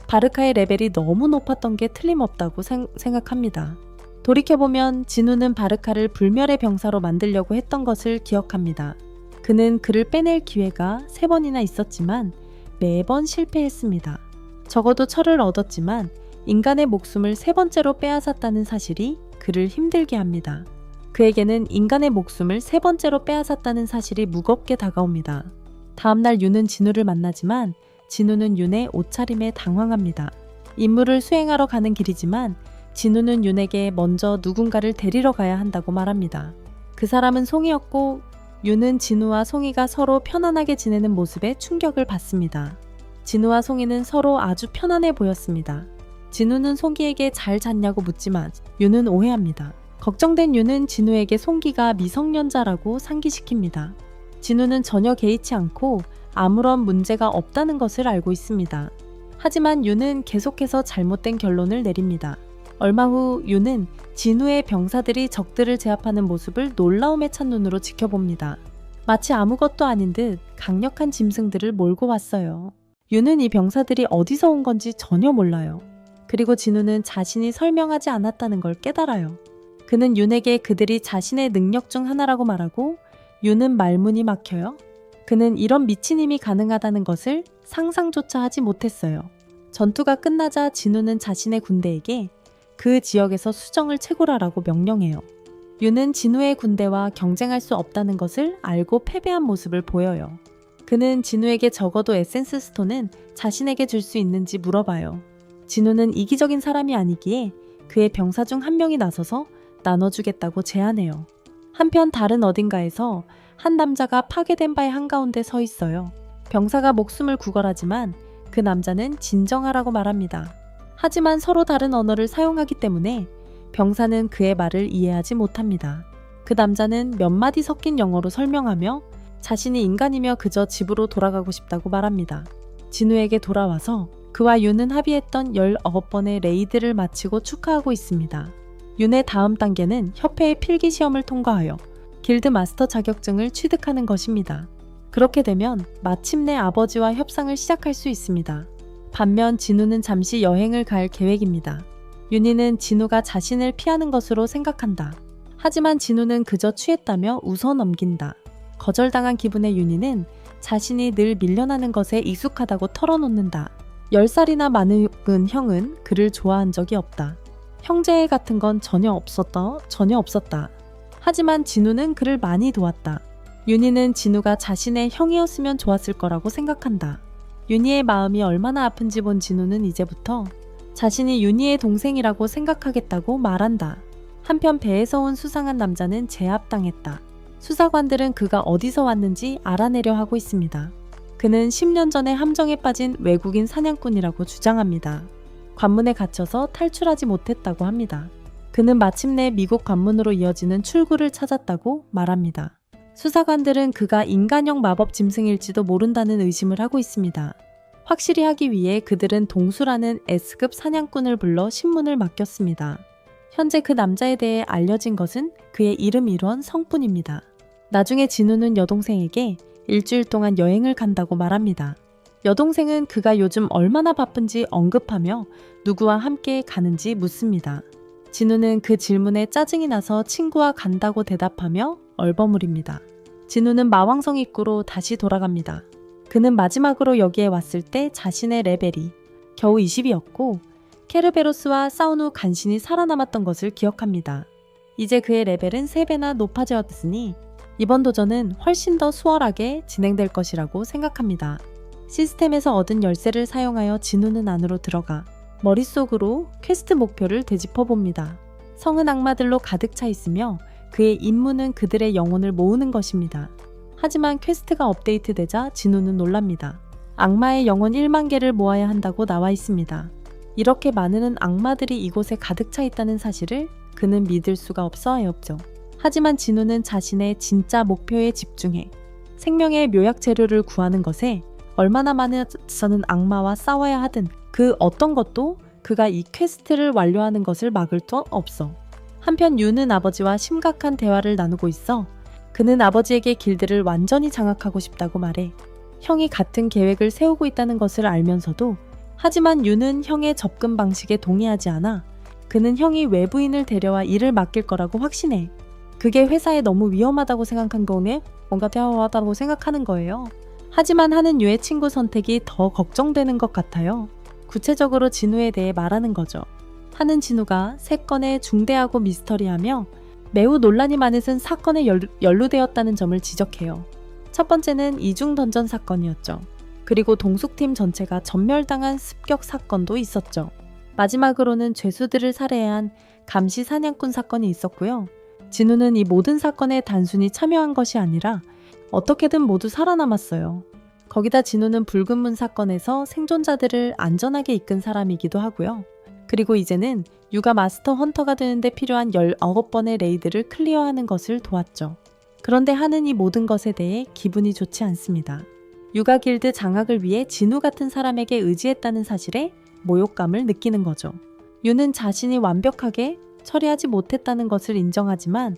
바르카의 레벨이 너무 높았던 게 틀림없다고 생각합니다. 돌이켜보면 진우는 바르카를 불멸의 병사로 만들려고 했던 것을 기억합니다. 그는 그를 빼낼 기회가 3번이나 있었지만 매번 실패했습니다. 적어도 철을 얻었지만 인간의 목숨을 3번째로 빼앗았다는 사실이 그를 힘들게 합니다. 그에게는 인간의 목숨을 3번째로 빼앗았다는 사실이 무겁게 다가옵니다. 다음날 윤은 진우를 만나지만 진우는 윤의 옷차림에 당황합니다. 임무를 수행하러 가는 길이지만 진우는 윤에게 먼저 누군가를 데리러 가야 한다고 말합니다. 그 사람은 송이였고 윤은 진우와 송이가 서로 편안하게 지내는 모습에 충격을 받습니다. 진우와 송이는 서로 아주 편안해 보였습니다. 진우는 송기에게 잘 잤냐고 묻지만 윤은 오해합니다. 걱정된 윤은 진우에게 송기가 미성년자라고 상기시킵니다. 진우는 전혀 개의치 않고 아무런 문제가 없다는 것을 알고 있습니다. 하지만 윤은 계속해서 잘못된 결론을 내립니다. 얼마 후 윤은 진우의 병사들이 적들을 제압하는 모습을 놀라움에 찬 눈으로 지켜봅니다. 마치 아무것도 아닌 듯 강력한 짐승들을 몰고 왔어요. 윤은 이 병사들이 어디서 온 건지 전혀 몰라요. 그리고 진우는 자신이 설명하지 않았다는 걸 깨달아요. 그는 윤에게 그들이 자신의 능력 중 하나라고 말하고 윤은 말문이 막혀요. 그는 이런 미친 힘이 가능하다는 것을 상상조차 하지 못했어요. 전투가 끝나자 진우는 자신의 군대에게 그 지역에서 수정을 채굴하라고 명령해요. 윤은 진우의 군대와 경쟁할 수 없다는 것을 알고 패배한 모습을 보여요. 그는 진우에게 적어도 에센스 스톤은 자신에게 줄 수 있는지 물어봐요. 진우는 이기적인 사람이 아니기에 그의 병사 중 한 명이 나서서 나눠주겠다고 제안해요. 한편 다른 어딘가에서 한 남자가 파괴된 바의 한가운데 서 있어요. 병사가 목숨을 구걸하지만 그 남자는 진정하라고 말합니다. 하지만 서로 다른 언어를 사용하기 때문에 병사는 그의 말을 이해하지 못합니다. 그 남자는 몇 마디 섞인 영어로 설명하며 자신이 인간이며 그저 집으로 돌아가고 싶다고 말합니다. 진우에게 돌아와서 그와 윤은 합의했던 19번의 레이드를 마치고 축하하고 있습니다. 윤의 다음 단계는 협회의 필기 시험을 통과하여 길드 마스터 자격증을 취득하는 것입니다. 그렇게 되면 마침내 아버지와 협상을 시작할 수 있습니다. 반면 진우는 잠시 여행을 갈 계획입니다. 윤희는 진우가 자신을 피하는 것으로 생각한다. 하지만 진우는 그저 취했다며 웃어 넘긴다. 거절당한 기분의 윤희는 자신이 늘 밀려나는 것에 익숙하다고 털어놓는다. 10살이나 많은 형은 그를 좋아한 적이 없다. 형제 같은 건 전혀 없었다. 하지만 진우는 그를 많이 도왔다. 윤희는 진우가 자신의 형이었으면 좋았을 거라고 생각한다. 윤희의 마음이 얼마나 아픈지 본 진우는 이제부터 자신이 윤희의 동생이라고 생각하겠다고 말한다. 한편 배에서 온 수상한 남자는 제압당했다. 수사관들은 그가 어디서 왔는지 알아내려 하고 있습니다. 그는 10년 전에 함정에 빠진 외국인 사냥꾼이라고 주장합니다. 관문에 갇혀서 탈출하지 못했다고 합니다. 그는 마침내 미국 관문으로 이어지는 출구를 찾았다고 말합니다. 수사관들은 그가 인간형 마법 짐승일지도 모른다는 의심을 하고 있습니다. 확실히 하기 위해 그들은 동수라는 S급 사냥꾼을 불러 신문을 맡겼습니다. 현재 그 남자에 대해 알려진 것은 그의 이름 일원 성뿐입니다. 나중에 진우는 여동생에게 일주일 동안 여행을 간다고 말합니다. 여동생은 그가 요즘 얼마나 바쁜지 언급하며 누구와 함께 가는지 묻습니다. 진우는 그 질문에 짜증이 나서 친구와 간다고 대답하며 얼버무립니다. 진우는 마왕성 입구로 다시 돌아갑니다. 그는 마지막으로 여기에 왔을 때 자신의 레벨이 겨우 20이었고 케르베로스와 싸운 후 간신히 살아남았던 것을 기억합니다. 이제 그의 레벨은 3배나 높아졌으니 이번 도전은 훨씬 더 수월하게 진행될 것이라고 생각합니다. 시스템에서 얻은 열쇠를 사용하여 진우는 안으로 들어가 머릿속으로 퀘스트 목표를 되짚어봅니다. 성은 악마들로 가득 차 있으며 그의 임무는 그들의 영혼을 모으는 것입니다. 하지만 퀘스트가 업데이트되자 진우는 놀랍니다. 악마의 영혼 1만 개를 모아야 한다고 나와 있습니다. 이렇게 많은 악마들이 이곳에 가득 차 있다는 사실을 그는 믿을 수가 없어 하였죠. 하지만 진우는 자신의 진짜 목표에 집중해 생명의 묘약 재료를 구하는 것에 얼마나 많은 악마와 싸워야 하든 그 어떤 것도 그가 이 퀘스트를 완료하는 것을 막을 수 없어. 한편 유는 아버지와 심각한 대화를 나누고 있어 그는 아버지에게 길드를 완전히 장악하고 싶다고 말해 형이 같은 계획을 세우고 있다는 것을 알면서도 하지만 유는 형의 접근 방식에 동의하지 않아 그는 형이 외부인을 데려와 일을 맡길 거라고 확신해. 그게 회사에 너무 위험하다고 생각한 거네 뭔가 대화하다고 생각하는 거예요. 하지만 하는 유의 친구 선택이 더 걱정되는 것 같아요. 구체적으로 진우에 대해 말하는 거죠. 하는 진우가 3건의 중대하고 미스터리하며 매우 논란이 많은 사건에 연루되었다는 점을 지적해요. 첫 번째는 이중 던전 사건이었죠. 그리고 동숙팀 전체가 전멸당한 습격 사건도 있었죠. 마지막으로는 죄수들을 살해한 감시 사냥꾼 사건이 있었고요. 진우는 이 모든 사건에 단순히 참여한 것이 아니라 어떻게든 모두 살아남았어요. 거기다 진우는 붉은 문 사건에서 생존자들을 안전하게 이끈 사람이기도 하고요. 그리고 이제는 유가 마스터 헌터가 되는데 필요한 19번의 레이드를 클리어하는 것을 도왔죠. 그런데 하는 이 모든 것에 대해 기분이 좋지 않습니다. 유가 길드 장악을 위해 진우 같은 사람에게 의지했다는 사실에 모욕감을 느끼는 거죠. 유는 자신이 완벽하게 처리하지 못했다는 것을 인정하지만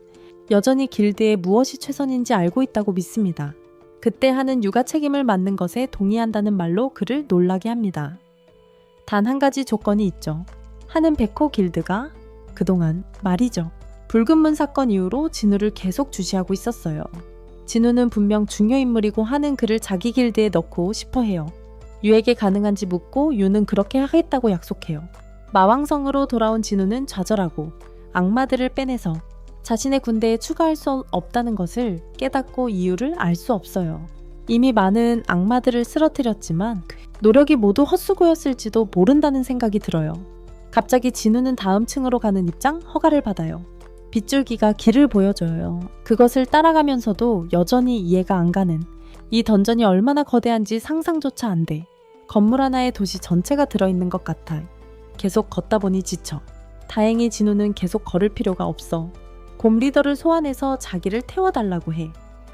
여전히 길드에 무엇이 최선인지 알고 있다고 믿습니다. 그때 하는 유가 책임을 맡는 것에 동의한다는 말로 그를 놀라게 합니다. 단 한 가지 조건이 있죠. 하는 백호 길드가 그동안 말이죠. 붉은 문 사건 이후로 진우를 계속 주시하고 있었어요. 진우는 분명 중요 인물이고 하는 그를 자기 길드에 넣고 싶어 해요. 유에게 가능한지 묻고 유는 그렇게 하겠다고 약속해요. 마왕성으로 돌아온 진우는 좌절하고 악마들을 빼내서 자신의 군대에 추가할 수 없다는 것을 깨닫고 이유를 알 수 없어요. 이미 많은 악마들을 쓰러뜨렸지만 노력이 모두 헛수고였을지도 모른다는 생각이 들어요. 갑자기 진우는 다음 층으로 가는 입장 허가를 받아요. 빗줄기가 길을 보여줘요. 그것을 따라가면서도 여전히 이해가 안 가는 이 던전이 얼마나 거대한지 상상조차 안 돼. 건물 하나에 도시 전체가 들어있는 것 같아. 계속 걷다 보니 지쳐. 다행히 진우는 계속 걸을 필요가 없어. 곰 리더를 소환해서 자기를 태워달라고 해.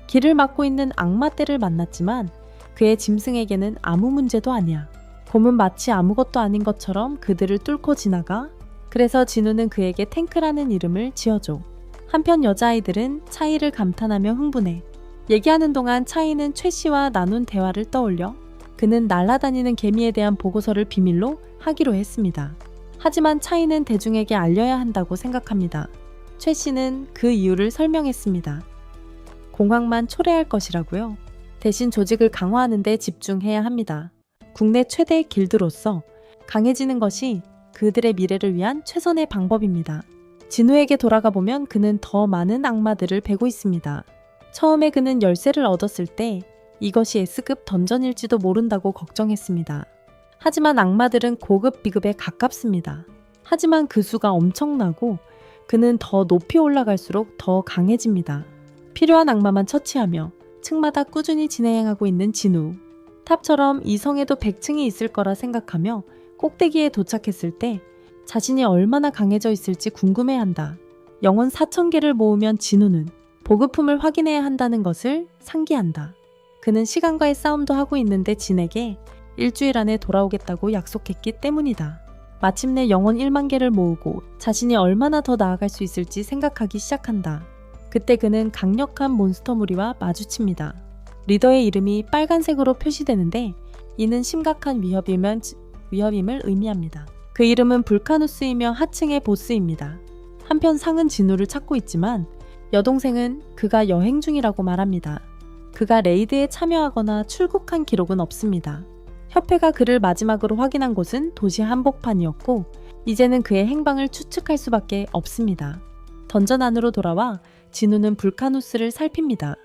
길을 막고 있는 악마떼를 만났지만 그의 짐승에게는 아무 문제도 아니야. 곰은 마치 아무것도 아닌 것처럼 그들을 뚫고 지나가. 그래서 진우는 그에게 탱크라는 이름을 지어줘. 한편 여자아이들은 차이를 감탄하며 흥분해. 얘기하는 동안 차이는 최 씨와 나눈 대화를 떠올려 그는 날아다니는 개미에 대한 보고서를 비밀로 하기로 했습니다. 하지만 차이는 대중에게 알려야 한다고 생각합니다. 최 씨는 그 이유를 설명했습니다. 공황만 초래할 것이라고요. 대신 조직을 강화하는 데 집중해야 합니다. 국내 최대 길드로서 강해지는 것이 그들의 미래를 위한 최선의 방법입니다. 진우에게 돌아가 보면 그는 더 많은 악마들을 베고 있습니다. 처음에 그는 열쇠를 얻었을 때 이것이 S급 던전일지도 모른다고 걱정했습니다. 하지만 악마들은 고급 비급에 가깝습니다. 하지만 그 수가 엄청나고 그는 더 높이 올라갈수록 더 강해집니다. 필요한 악마만 처치하며 층마다 꾸준히 진행하고 있는 진우. 탑처럼 이 성에도 100층이 있을 거라 생각하며 꼭대기에 도착했을 때 자신이 얼마나 강해져 있을지 궁금해한다. 영혼 4,000개를 모으면 진우는 보급품을 확인해야 한다는 것을 상기한다. 그는 시간과의 싸움도 하고 있는데 진에게 일주일 안에 돌아오겠다고 약속했기 때문이다. 마침내 영혼 1만 개를 모으고 자신이 얼마나 더 나아갈 수 있을지 생각하기 시작한다. 그때 그는 강력한 몬스터 무리와 마주칩니다. 리더의 이름이 빨간색으로 표시되는데 이는 심각한 위협임을 의미합니다. 그 이름은 불카누스이며 하층의 보스입니다. 한편 상은 진우를 찾고 있지만 여동생은 그가 여행 중이라고 말합니다. 그가 레이드에 참여하거나 출국한 기록은 없습니다. 협회가 그를 마지막으로 확인한 곳은 도시 한복판이었고 이제는 그의 행방을 추측할 수밖에 없습니다. 던전 안으로 돌아와 진우는 불카누스를 살핍니다.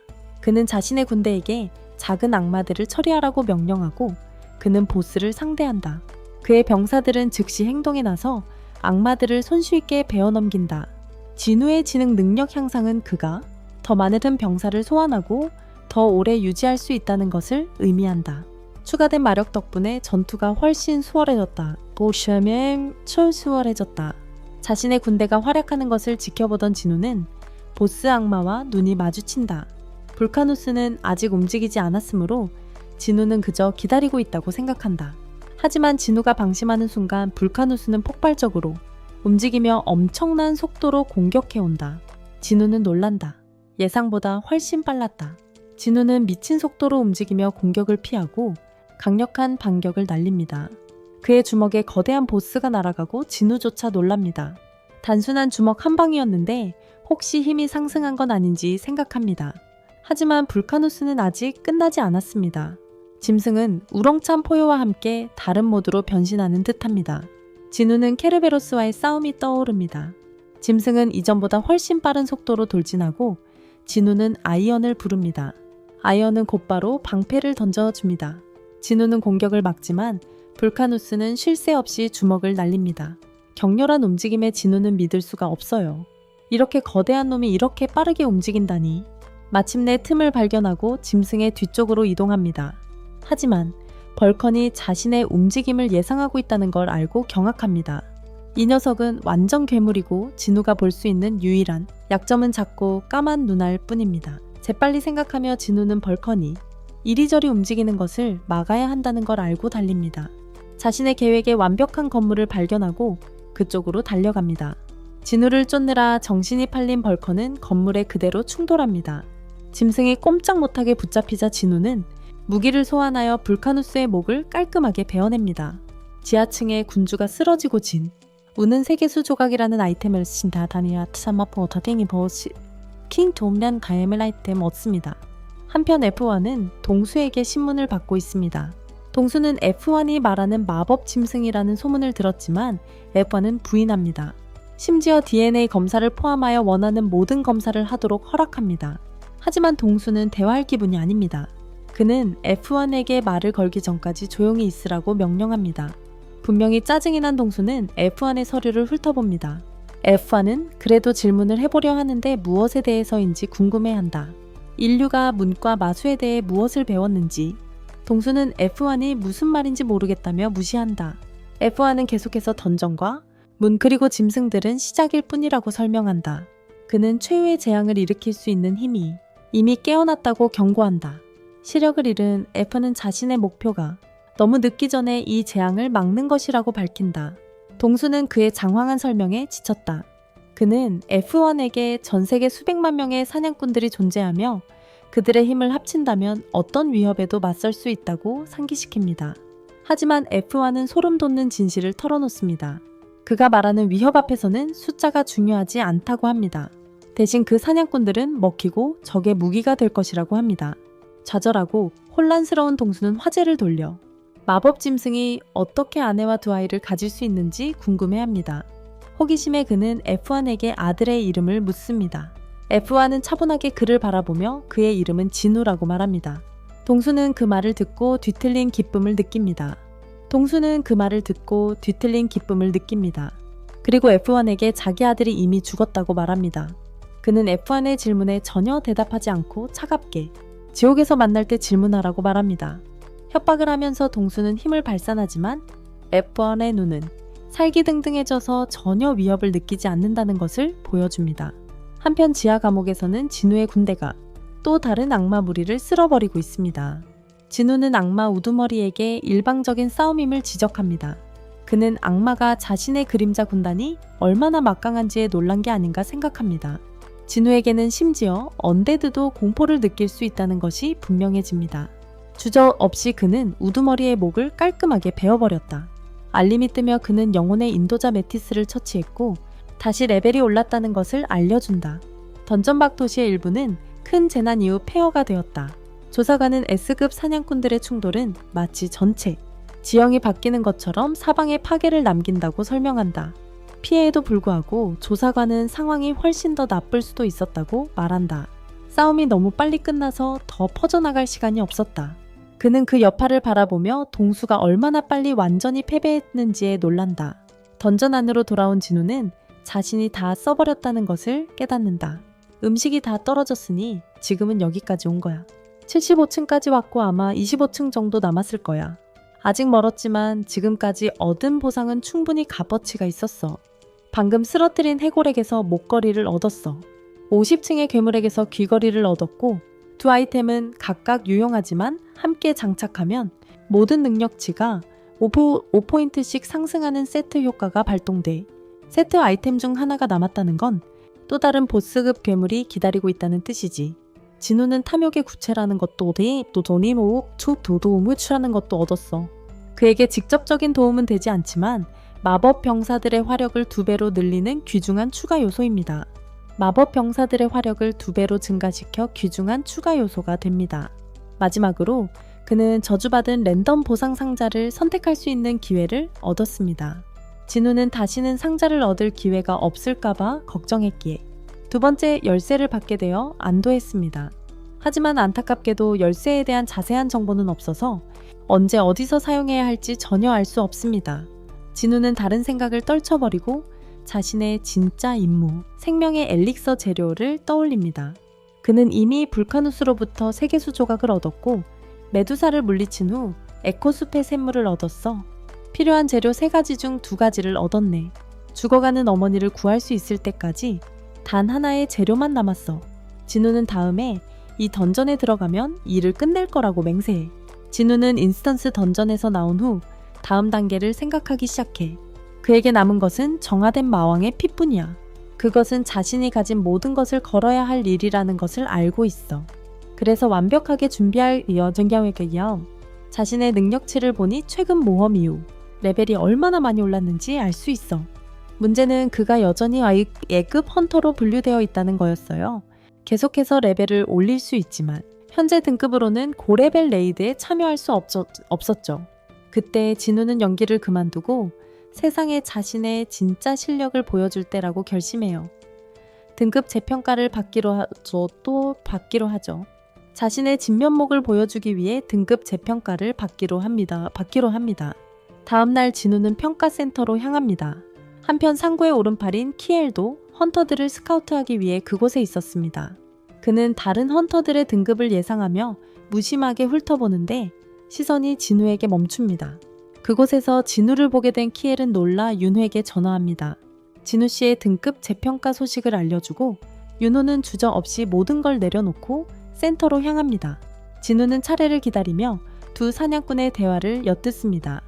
그는 자신의 군대에게 작은 악마들을 처리하라고 명령하고 그는 보스를 상대한다. 그의 병사들은 즉시 행동에 나서 악마들을 손쉽게 베어넘긴다. 진우의 지능 능력 향상은 그가 더 많은 병사를 소환하고 더 오래 유지할 수 있다는 것을 의미한다. 추가된 마력 덕분에 전투가 훨씬 수월해졌다. 보시면 수월해졌다. 자신의 군대가 활약하는 것을 지켜보던 진우는 보스 악마와 눈이 마주친다. 불카누스는 아직 움직이지 않았으므로 진우는 그저 기다리고 있다고 생각한다. 하지만 진우가 방심하는 순간 불카누스는 폭발적으로 움직이며 엄청난 속도로 공격해온다. 진우는 놀란다. 예상보다 훨씬 빨랐다. 진우는 미친 속도로 움직이며 공격을 피하고 강력한 반격을 날립니다. 그의 주먹에 거대한 보스가 날아가고 진우조차 놀랍니다. 단순한 주먹 한 방이었는데 혹시 힘이 상승한 건 아닌지 생각합니다. 하지만 불카누스는 아직 끝나지 않았습니다. 짐승은 우렁찬 포효와 함께 다른 모드로 변신하는 듯합니다. 진우는 케르베로스와의 싸움이 떠오릅니다. 짐승은 이전보다 훨씬 빠른 속도로 돌진하고 진우는 아이언을 부릅니다. 아이언은 곧바로 방패를 던져줍니다. 진우는 공격을 막지만 불카누스는 쉴 새 없이 주먹을 날립니다. 격렬한 움직임에 진우는 믿을 수가 없어요. 이렇게 거대한 놈이 이렇게 빠르게 움직인다니. 마침내 틈을 발견하고 짐승의 뒤쪽으로 이동합니다. 하지만 벌컨이 자신의 움직임을 예상하고 있다는 걸 알고 경악합니다. 이 녀석은 완전 괴물이고 진우가 볼 수 있는 유일한 약점은 작고 까만 눈알 뿐입니다. 재빨리 생각하며 진우는 벌컨이 이리저리 움직이는 것을 막아야 한다는 걸 알고 달립니다. 자신의 계획에 완벽한 건물을 발견하고 그쪽으로 달려갑니다. 진우를 쫓느라 정신이 팔린 벌컨은 건물에 그대로 충돌합니다. 짐승이 꼼짝 못하게 붙잡히자 진우는 무기를 소환하여 불카누스의 목을 깔끔하게 베어냅니다. 지하층에 군주가 쓰러지고 우는 세계수 조각이라는 아이템을 신다 다니아 트사마포 더딩이 버시 킹 돔란 다이엠을 아이템 얻습니다. 한편 F1은 동수에게 신문을 받고 있습니다. 동수는 F1이 말하는 마법 짐승이라는 소문을 들었지만 F1은 부인합니다. 심지어 DNA 검사를 포함하여 원하는 모든 검사를 하도록 허락합니다. 하지만 동수는 대화할 기분이 아닙니다. 그는 F1에게 말을 걸기 전까지 조용히 있으라고 명령합니다. 분명히 짜증이 난 동수는 F1의 서류를 훑어봅니다. F1은 그래도 질문을 해보려 하는데 무엇에 대해서인지 궁금해한다. 인류가 문과 마수에 대해 무엇을 배웠는지. 동수는 F1이 무슨 말인지 모르겠다며 무시한다. F1은 계속해서 던전과 문 그리고 짐승들은 시작일 뿐이라고 설명한다. 그는 최후의 재앙을 일으킬 수 있는 힘이 이미 깨어났다고 경고한다. 시력을 잃은 F는 자신의 목표가 너무 늦기 전에 이 재앙을 막는 것이라고 밝힌다. 동수는 그의 장황한 설명에 지쳤다. 그는 F1에게 전 세계 수백만 명의 사냥꾼들이 존재하며 그들의 힘을 합친다면 어떤 위협에도 맞설 수 있다고 상기시킵니다. 하지만 F1은 소름 돋는 진실을 털어놓습니다. 그가 말하는 위협 앞에서는 숫자가 중요하지 않다고 합니다. 대신 그 사냥꾼들은 먹히고 적의 무기가 될 것이라고 합니다. 좌절하고 혼란스러운 동수는 화제를 돌려 마법 짐승이 어떻게 아내와 두 아이를 가질 수 있는지 궁금해합니다. 호기심에 그는 F1에게 아들의 이름을 묻습니다. F1은 차분하게 그를 바라보며 그의 이름은 진우라고 말합니다. 동수는 그 말을 듣고 뒤틀린 기쁨을 느낍니다. 그리고 F1에게 자기 아들이 이미 죽었다고 말합니다. 그는 F1의 질문에 전혀 대답하지 않고 차갑게 지옥에서 만날 때 질문하라고 말합니다. 협박을 하면서 동수는 힘을 발산하지만 F1의 눈은 살기등등해져서 전혀 위협을 느끼지 않는다는 것을 보여줍니다. 한편 지하 감옥에서는 진우의 군대가 또 다른 악마 무리를 쓸어버리고 있습니다. 진우는 악마 우두머리에게 일방적인 싸움임을 지적합니다. 그는 악마가 자신의 그림자 군단이 얼마나 막강한지에 놀란 게 아닌가 생각합니다. 진우에게는 심지어 언데드도 공포를 느낄 수 있다는 것이 분명해집니다. 주저없이 그는 우두머리의 목을 깔끔하게 베어버렸다. 알림이 뜨며 그는 영혼의 인도자 메티스를 처치했고 다시 레벨이 올랐다는 것을 알려준다. 던전박 도시의 일부는 큰 재난 이후 폐허가 되었다. 조사관은 S급 사냥꾼들의 충돌은 마치 전체 지형이 바뀌는 것처럼 사방에 파괴를 남긴다고 설명한다. 피해에도 불구하고 조사관은 상황이 훨씬 더 나쁠 수도 있었다고 말한다. 싸움이 너무 빨리 끝나서 더 퍼져나갈 시간이 없었다. 그는 그 여파를 바라보며 동수가 얼마나 빨리 완전히 패배했는지에 놀란다. 던전 안으로 돌아온 진우는 자신이 다 써버렸다는 것을 깨닫는다. 음식이 다 떨어졌으니 지금은 여기까지 온 거야. 75층까지 왔고 아마 25층 정도 남았을 거야. 아직 멀었지만 지금까지 얻은 보상은 충분히 값어치가 있었어. 방금 쓰러뜨린 해골에게서 목걸이를 얻었어. 50층의 괴물에게서 귀걸이를 얻었고 두 아이템은 각각 유용하지만 함께 장착하면 모든 능력치가 5포인트씩 상승하는 세트 효과가 발동돼. 세트 아이템 중 하나가 남았다는 건 또 다른 보스급 괴물이 기다리고 있다는 뜻이지. 진우는 탐욕의 구체라는 것도 또 돈이 도움을 취하는 것도 얻었어. 그에게 직접적인 도움은 되지 않지만 마법 병사들의 화력을 2배로 늘리는 귀중한 추가 요소입니다. 마법 병사들의 화력을 2배로 증가시켜 귀중한 추가 요소가 됩니다. 마지막으로 그는 저주받은 랜덤 보상 상자를 선택할 수 있는 기회를 얻었습니다. 진우는 다시는 상자를 얻을 기회가 없을까봐 걱정했기에 두 번째 열쇠를 받게 되어 안도했습니다. 하지만 안타깝게도 열쇠에 대한 자세한 정보는 없어서 언제 어디서 사용해야 할지 전혀 알 수 없습니다. 진우는 다른 생각을 떨쳐버리고 자신의 진짜 임무, 생명의 엘릭서 재료를 떠올립니다. 그는 이미 불카누스로부터 세계수 조각을 얻었고 메두사를 물리친 후 에코숲의 샘물을 얻었어. 필요한 재료 3가지 중 2가지를 얻었네. 죽어가는 어머니를 구할 수 있을 때까지 단 하나의 재료만 남았어. 진우는 다음에 이 던전에 들어가면 일을 끝낼 거라고 맹세해. 진우는 인스턴스 던전에서 나온 후 다음 단계를 생각하기 시작해. 그에게 남은 것은 정화된 마왕의 피뿐이야. 그것은 자신이 가진 모든 것을 걸어야 할 일이라는 것을 알고 있어. 그래서 완벽하게 준비할 여정경에게요. 자신의 능력치를 보니 최근 모험 이후 레벨이 얼마나 많이 올랐는지 알 수 있어. 문제는 그가 여전히 A급 헌터로 분류되어 있다는 거였어요. 계속해서 레벨을 올릴 수 있지만 현재 등급으로는 고레벨 레이드에 참여할 수 없었죠. 그때 진우는 연기를 그만두고 세상에 자신의 진짜 실력을 보여줄 때라고 결심해요. 등급 재평가를 받기로 하죠. 자신의 진면목을 보여주기 위해 등급 재평가를 받기로 합니다. 다음날 진우는 평가센터로 향합니다. 한편 상구의 오른팔인 키엘도 헌터들을 스카우트하기 위해 그곳에 있었습니다. 그는 다른 헌터들의 등급을 예상하며 무심하게 훑어보는데 시선이 진우에게 멈춥니다. 그곳에서 진우를 보게 된 키엘은 놀라 윤호에게 전화합니다. 진우 씨의 등급 재평가 소식을 알려주고 윤호는 주저없이 모든 걸 내려놓고 센터로 향합니다. 진우는 차례를 기다리며 두 사냥꾼의 대화를 엿듣습니다.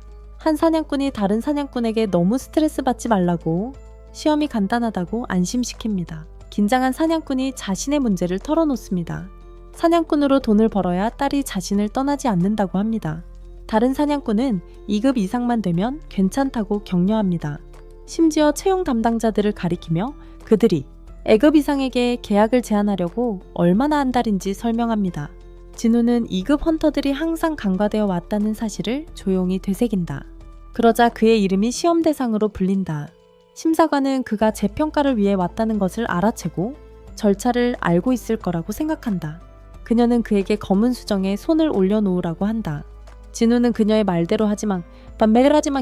한 사냥꾼이 다른 사냥꾼에게 너무 스트레스 받지 말라고 시험이 간단하다고 안심시킵니다. 긴장한 사냥꾼이 자신의 문제를 털어놓습니다. 사냥꾼으로 돈을 벌어야 딸이 자신을 떠나지 않는다고 합니다. 다른 사냥꾼은 2급 이상만 되면 괜찮다고 격려합니다. 심지어 채용 담당자들을 가리키며 그들이 A급 이상에게 계약을 제안하려고 얼마나 안달인지 설명합니다. 진우는 2급 헌터들이 항상 간과되어 왔다는 사실을 조용히 되새긴다. 그러자 그의 이름이 시험 대상으로 불린다. 심사관은 그가 재평가를 위해 왔다는 것을 알아채고 절차를 알고 있을 거라고 생각한다. 그녀는 그에게 검은 수정에 손을 올려놓으라고 한다. 진우는 그녀의 말대로 하지만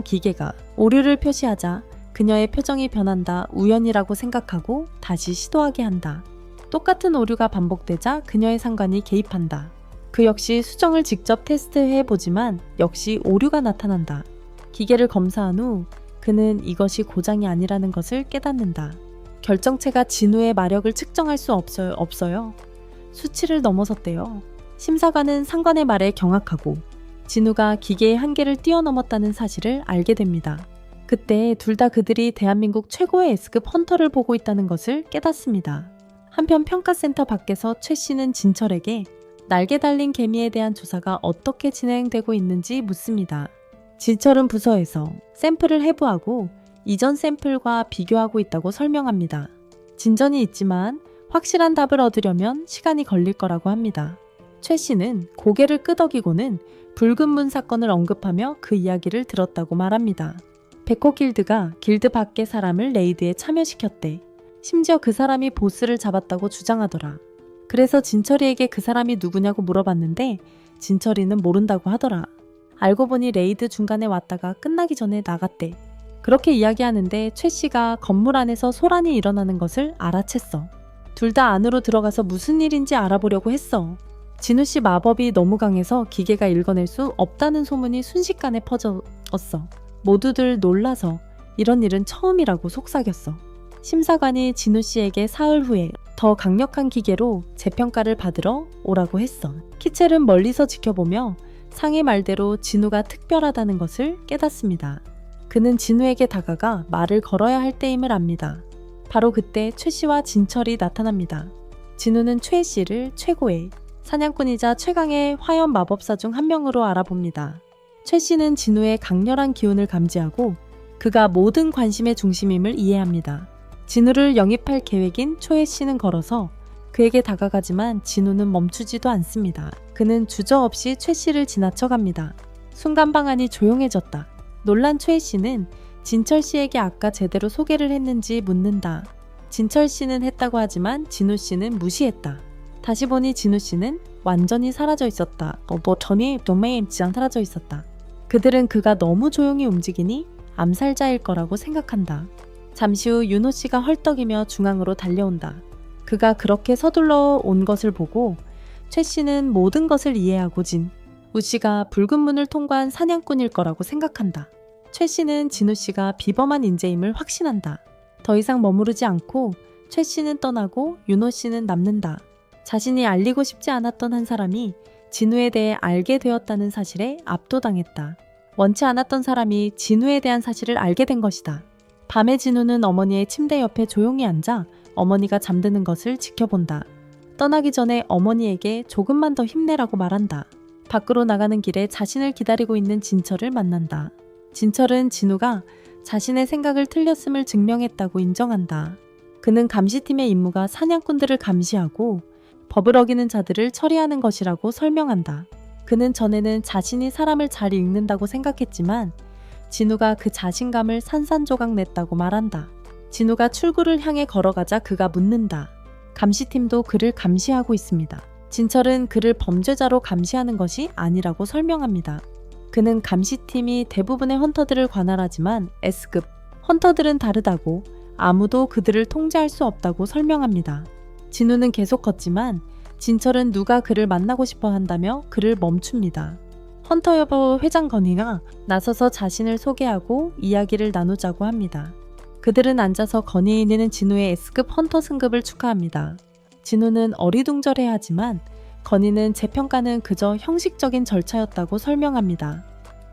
기계가 오류를 표시하자 그녀의 표정이 변한다. 우연이라고 생각하고 다시 시도하게 한다. 똑같은 오류가 반복되자 그녀의 상관이 개입한다. 그 역시 수정을 직접 테스트해보지만 역시 오류가 나타난다. 기계를 검사한 후 그는 이것이 고장이 아니라는 것을 깨닫는다. 결정체가 진우의 마력을 측정할 수 없어요. 수치를 넘어섰대요. 심사관은 상관의 말에 경악하고 진우가 기계의 한계를 뛰어넘었다는 사실을 알게 됩니다. 그때 둘 다 그들이 대한민국 최고의 S급 헌터를 보고 있다는 것을 깨닫습니다. 한편 평가센터 밖에서 최 씨는 진철에게 날개 달린 개미에 대한 조사가 어떻게 진행되고 있는지 묻습니다. 진철은 부서에서 샘플을 해부하고 이전 샘플과 비교하고 있다고 설명합니다. 진전이 있지만 확실한 답을 얻으려면 시간이 걸릴 거라고 합니다. 최 씨는 고개를 끄덕이고는 붉은 문 사건을 언급하며 그 이야기를 들었다고 말합니다. 백호 길드가 길드 밖의 사람을 레이드에 참여시켰대. 심지어 그 사람이 보스를 잡았다고 주장하더라. 그래서 진철이에게 그 사람이 누구냐고 물어봤는데 진철이는 모른다고 하더라. 알고 보니 레이드 중간에 왔다가 끝나기 전에 나갔대. 그렇게 이야기하는데 최 씨가 건물 안에서 소란이 일어나는 것을 알아챘어. 둘 다 안으로 들어가서 무슨 일인지 알아보려고 했어. 진우 씨 마법이 너무 강해서 기계가 읽어낼 수 없다는 소문이 순식간에 퍼졌어. 모두들 놀라서 이런 일은 처음이라고 속삭였어. 심사관이 진우 씨에게 사흘 후에 더 강력한 기계로 재평가를 받으러 오라고 했어. 키첼은 멀리서 지켜보며 상의 말대로 진우가 특별하다는 것을 깨닫습니다. 그는 진우에게 다가가 말을 걸어야 할 때임을 압니다. 바로 그때 최 씨와 진철이 나타납니다. 진우는 최 씨를 최고의 사냥꾼이자 최강의 화염 마법사 중 한 명으로 알아봅니다. 최 씨는 진우의 강렬한 기운을 감지하고 그가 모든 관심의 중심임을 이해합니다. 진우를 영입할 계획인 초혜 씨는 걸어서 그에게 다가가지만 진우는 멈추지도 않습니다. 그는 주저없이 최 씨를 지나쳐갑니다. 순간 방안이 조용해졌다. 놀란 최 씨는 진철 씨에게 아까 제대로 소개를 했는지 묻는다. 진철 씨는 했다고 하지만 진우 씨는 무시했다. 다시 보니 진우 씨는 완전히 사라져 있었다. 전이 도메인 지장 사라져 있었다. 그들은 그가 너무 조용히 움직이니 암살자일 거라고 생각한다. 잠시 후 윤호 씨가 헐떡이며 중앙으로 달려온다. 그가 그렇게 서둘러 온 것을 보고 최 씨는 모든 것을 이해하고 진우 씨가 붉은 문을 통과한 사냥꾼일 거라고 생각한다. 최 씨는 진우 씨가 비범한 인재임을 확신한다. 더 이상 머무르지 않고 최 씨는 떠나고 윤호 씨는 남는다. 자신이 알리고 싶지 않았던 한 사람이 진우에 대해 알게 되었다는 사실에 압도당했다. 원치 않았던 사람이 진우에 대한 사실을 알게 된 것이다. 밤에 진우는 어머니의 침대 옆에 조용히 앉아 어머니가 잠드는 것을 지켜본다. 떠나기 전에 어머니에게 조금만 더 힘내라고 말한다. 밖으로 나가는 길에 자신을 기다리고 있는 진철을 만난다. 진철은 진우가 자신의 생각을 틀렸음을 증명했다고 인정한다. 그는 감시팀의 임무가 사냥꾼들을 감시하고 법을 어기는 자들을 처리하는 것이라고 설명한다. 그는 전에는 자신이 사람을 잘 읽는다고 생각했지만 진우가 그 자신감을 산산조각 냈다고 말한다. 진우가 출구를 향해 걸어가자 그가 묻는다. 감시팀도 그를 감시하고 있습니다. 진철은 그를 범죄자로 감시하는 것이 아니라고 설명합니다. 그는 감시팀이 대부분의 헌터들을 관할하지만 S급 헌터들은 다르다고 아무도 그들을 통제할 수 없다고 설명합니다. 진우는 계속 걷지만 진철은 누가 그를 만나고 싶어 한다며 그를 멈춥니다. 헌터 여보 회장 건희가 나서서 자신을 소개하고 이야기를 나누자고 합니다. 그들은 앉아서 건희는 진우의 S급 헌터 승급을 축하합니다. 진우는 어리둥절해하지만 건희는 재평가는 그저 형식적인 절차였다고 설명합니다.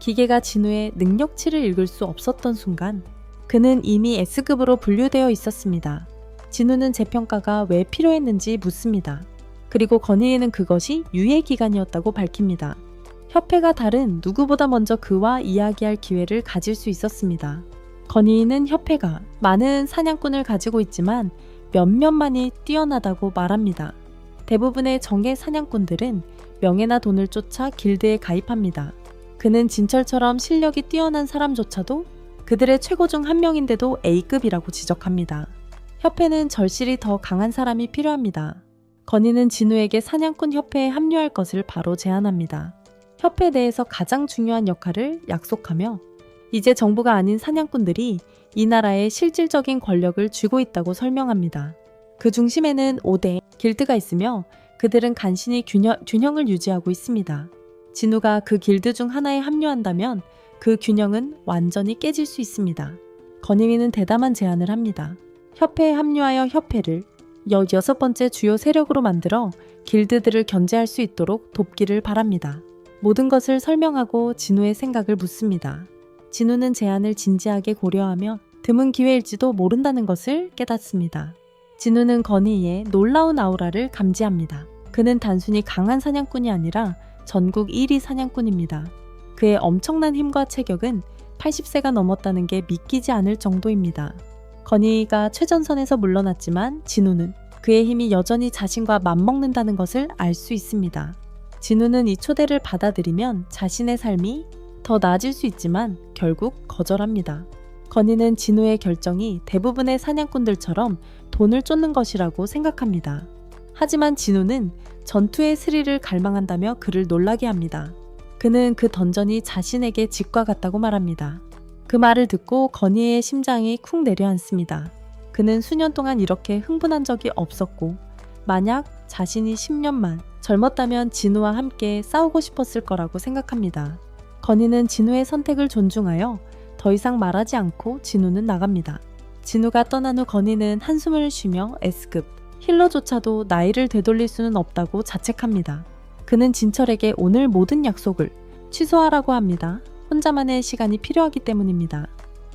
기계가 진우의 능력치를 읽을 수 없었던 순간 그는 이미 S급으로 분류되어 있었습니다. 진우는 재평가가 왜 필요했는지 묻습니다. 그리고 건희에는 그것이 유예 기간이었다고 밝힙니다. 협회가 다른 누구보다 먼저 그와 이야기할 기회를 가질 수 있었습니다. 건희는 협회가 많은 사냥꾼을 가지고 있지만 몇몇만이 뛰어나다고 말합니다. 대부분의 정예 사냥꾼들은 명예나 돈을 쫓아 길드에 가입합니다. 그는 진철처럼 실력이 뛰어난 사람조차도 그들의 최고 중 한 명인데도 A급이라고 지적합니다. 협회는 절실히 더 강한 사람이 필요합니다. 건희는 진우에게 사냥꾼 협회에 합류할 것을 바로 제안합니다. 협회 내에서 가장 중요한 역할을 약속하며 이제 정부가 아닌 사냥꾼들이 이 나라에 실질적인 권력을 쥐고 있다고 설명합니다. 그 중심에는 5대 길드가 있으며 그들은 간신히 균형을 유지하고 있습니다. 진우가 그 길드 중 하나에 합류한다면 그 균형은 완전히 깨질 수 있습니다. 건희는 대담한 제안을 합니다. 협회에 합류하여 협회를 16번째 주요 세력으로 만들어 길드들을 견제할 수 있도록 돕기를 바랍니다. 모든 것을 설명하고 진우의 생각을 묻습니다. 진우는 제안을 진지하게 고려하며 드문 기회일지도 모른다는 것을 깨닫습니다. 진우는 건희의 놀라운 아우라를 감지합니다. 그는 단순히 강한 사냥꾼이 아니라 전국 1위 사냥꾼입니다. 그의 엄청난 힘과 체격은 80세가 넘었다는 게 믿기지 않을 정도입니다. 건희가 최전선에서 물러났지만 진우는 그의 힘이 여전히 자신과 맞먹는다는 것을 알 수 있습니다. 진우는 이 초대를 받아들이면 자신의 삶이 더 나아질 수 있지만 결국 거절합니다. 건희는 진우의 결정이 대부분의 사냥꾼들처럼 돈을 쫓는 것이라고 생각합니다. 하지만 진우는 전투의 스릴을 갈망한다며 그를 놀라게 합니다. 그는 그 던전이 자신에게 집과 같다고 말합니다. 그 말을 듣고 건희의 심장이 쿵 내려앉습니다. 그는 수년 동안 이렇게 흥분한 적이 없었고 만약 자신이 10년만 젊었다면 진우와 함께 싸우고 싶었을 거라고 생각합니다. 건희는 진우의 선택을 존중하여 더 이상 말하지 않고 진우는 나갑니다. 진우가 떠난 후 건희는 한숨을 쉬며 S급 힐러조차도 나이를 되돌릴 수는 없다고 자책합니다. 그는 진철에게 오늘 모든 약속을 취소하라고 합니다. 혼자만의 시간이 필요하기 때문입니다.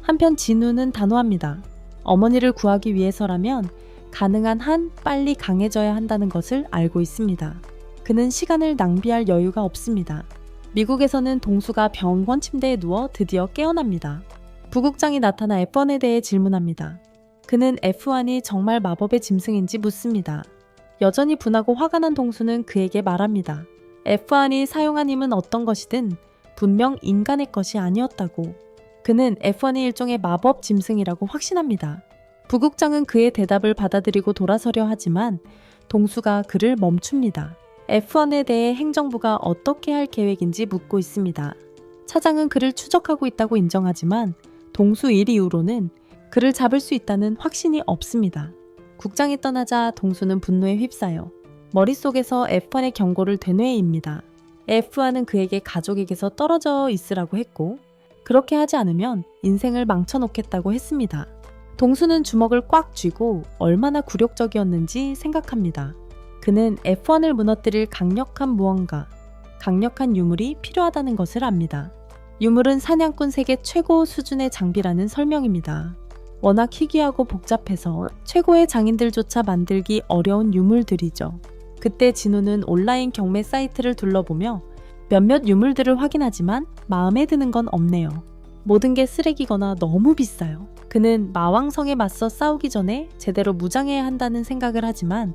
한편 진우는 단호합니다. 어머니를 구하기 위해서라면 가능한 한 빨리 강해져야 한다는 것을 알고 있습니다. 그는 시간을 낭비할 여유가 없습니다. 미국에서는 동수가 병원 침대에 누워 드디어 깨어납니다. 부국장이 나타나 F1에 대해 질문합니다. 그는 F1이 정말 마법의 짐승인지 묻습니다. 여전히 분하고 화가 난 동수는 그에게 말합니다. F1이 사용한 힘은 어떤 것이든 분명 인간의 것이 아니었다고. 그는 F1이 일종의 마법 짐승이라고 확신합니다. 부국장은 그의 대답을 받아들이고 돌아서려 하지만 동수가 그를 멈춥니다. F1에 대해 행정부가 어떻게 할 계획인지 묻고 있습니다. 차장은 그를 추적하고 있다고 인정하지만 동수 일 이후로는 그를 잡을 수 있다는 확신이 없습니다. 국장이 떠나자 동수는 분노에 휩싸여 머릿속에서 F1의 경고를 되뇌입니다. F1은 그에게 가족에게서 떨어져 있으라고 했고 그렇게 하지 않으면 인생을 망쳐놓겠다고 했습니다. 동수는 주먹을 꽉 쥐고 얼마나 굴욕적이었는지 생각합니다. 그는 F1을 무너뜨릴 강력한 무언가, 강력한 유물이 필요하다는 것을 압니다. 유물은 사냥꾼 세계 최고 수준의 장비라는 설명입니다. 워낙 희귀하고 복잡해서 최고의 장인들조차 만들기 어려운 유물들이죠. 그때 진우는 온라인 경매 사이트를 둘러보며 몇몇 유물들을 확인하지만 마음에 드는 건 없네요. 모든 게 쓰레기거나 너무 비싸요. 그는 마왕성에 맞서 싸우기 전에 제대로 무장해야 한다는 생각을 하지만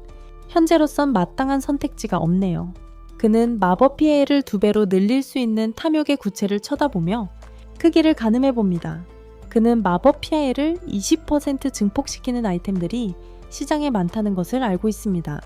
현재로선 마땅한 선택지가 없네요. 그는 마법 피해를 2배로 늘릴 수 있는 탐욕의 구체를 쳐다보며 크기를 가늠해봅니다. 그는 마법 피해를 20% 증폭시키는 아이템들이 시장에 많다는 것을 알고 있습니다.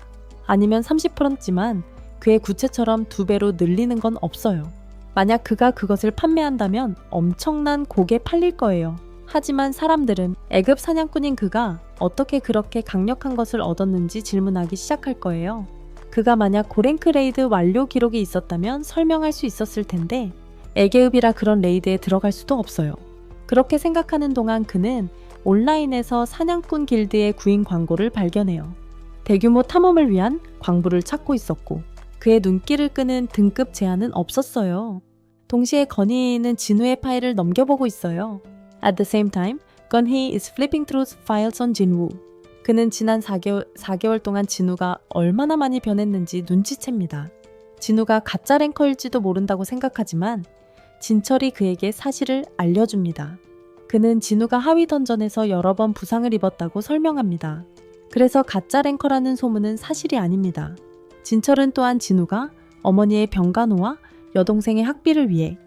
아니면 30%지만 그의 구체처럼 2배로 늘리는 건 없어요. 만약 그가 그것을 판매한다면 엄청난 곡에 팔릴 거예요. 하지만 사람들은 애급 사냥꾼인 그가 어떻게 그렇게 강력한 것을 얻었는지 질문하기 시작할 거예요. 그가 만약 고랭크 레이드 완료 기록이 있었다면 설명할 수 있었을 텐데 애계읍이라 그런 레이드에 들어갈 수도 없어요. 그렇게 생각하는 동안 그는 온라인에서 사냥꾼 길드의 구인 광고를 발견해요. 대규모 탐험을 위한 광부를 찾고 있었고 그의 눈길을 끄는 등급 제한은 없었어요. 동시에 건희는 진우의 파일을 넘겨보고 있어요. At the same time, 건희 is flipping through files on 진우. 그는 지난 4개월 동안 진우가 얼마나 많이 변했는지 눈치챕니다. 진우가 가짜 랭커일지도 모른다고 생각하지만 진철이 그에게 사실을 알려줍니다. 그는 진우가 하위 던전에서 여러 번 부상을 입었다고 설명합니다. 그래서 가짜 랭커라는 소문은 사실이 아닙니다. 진철은 또한 진우가 어머니의 병간호와 여동생의 학비를 위해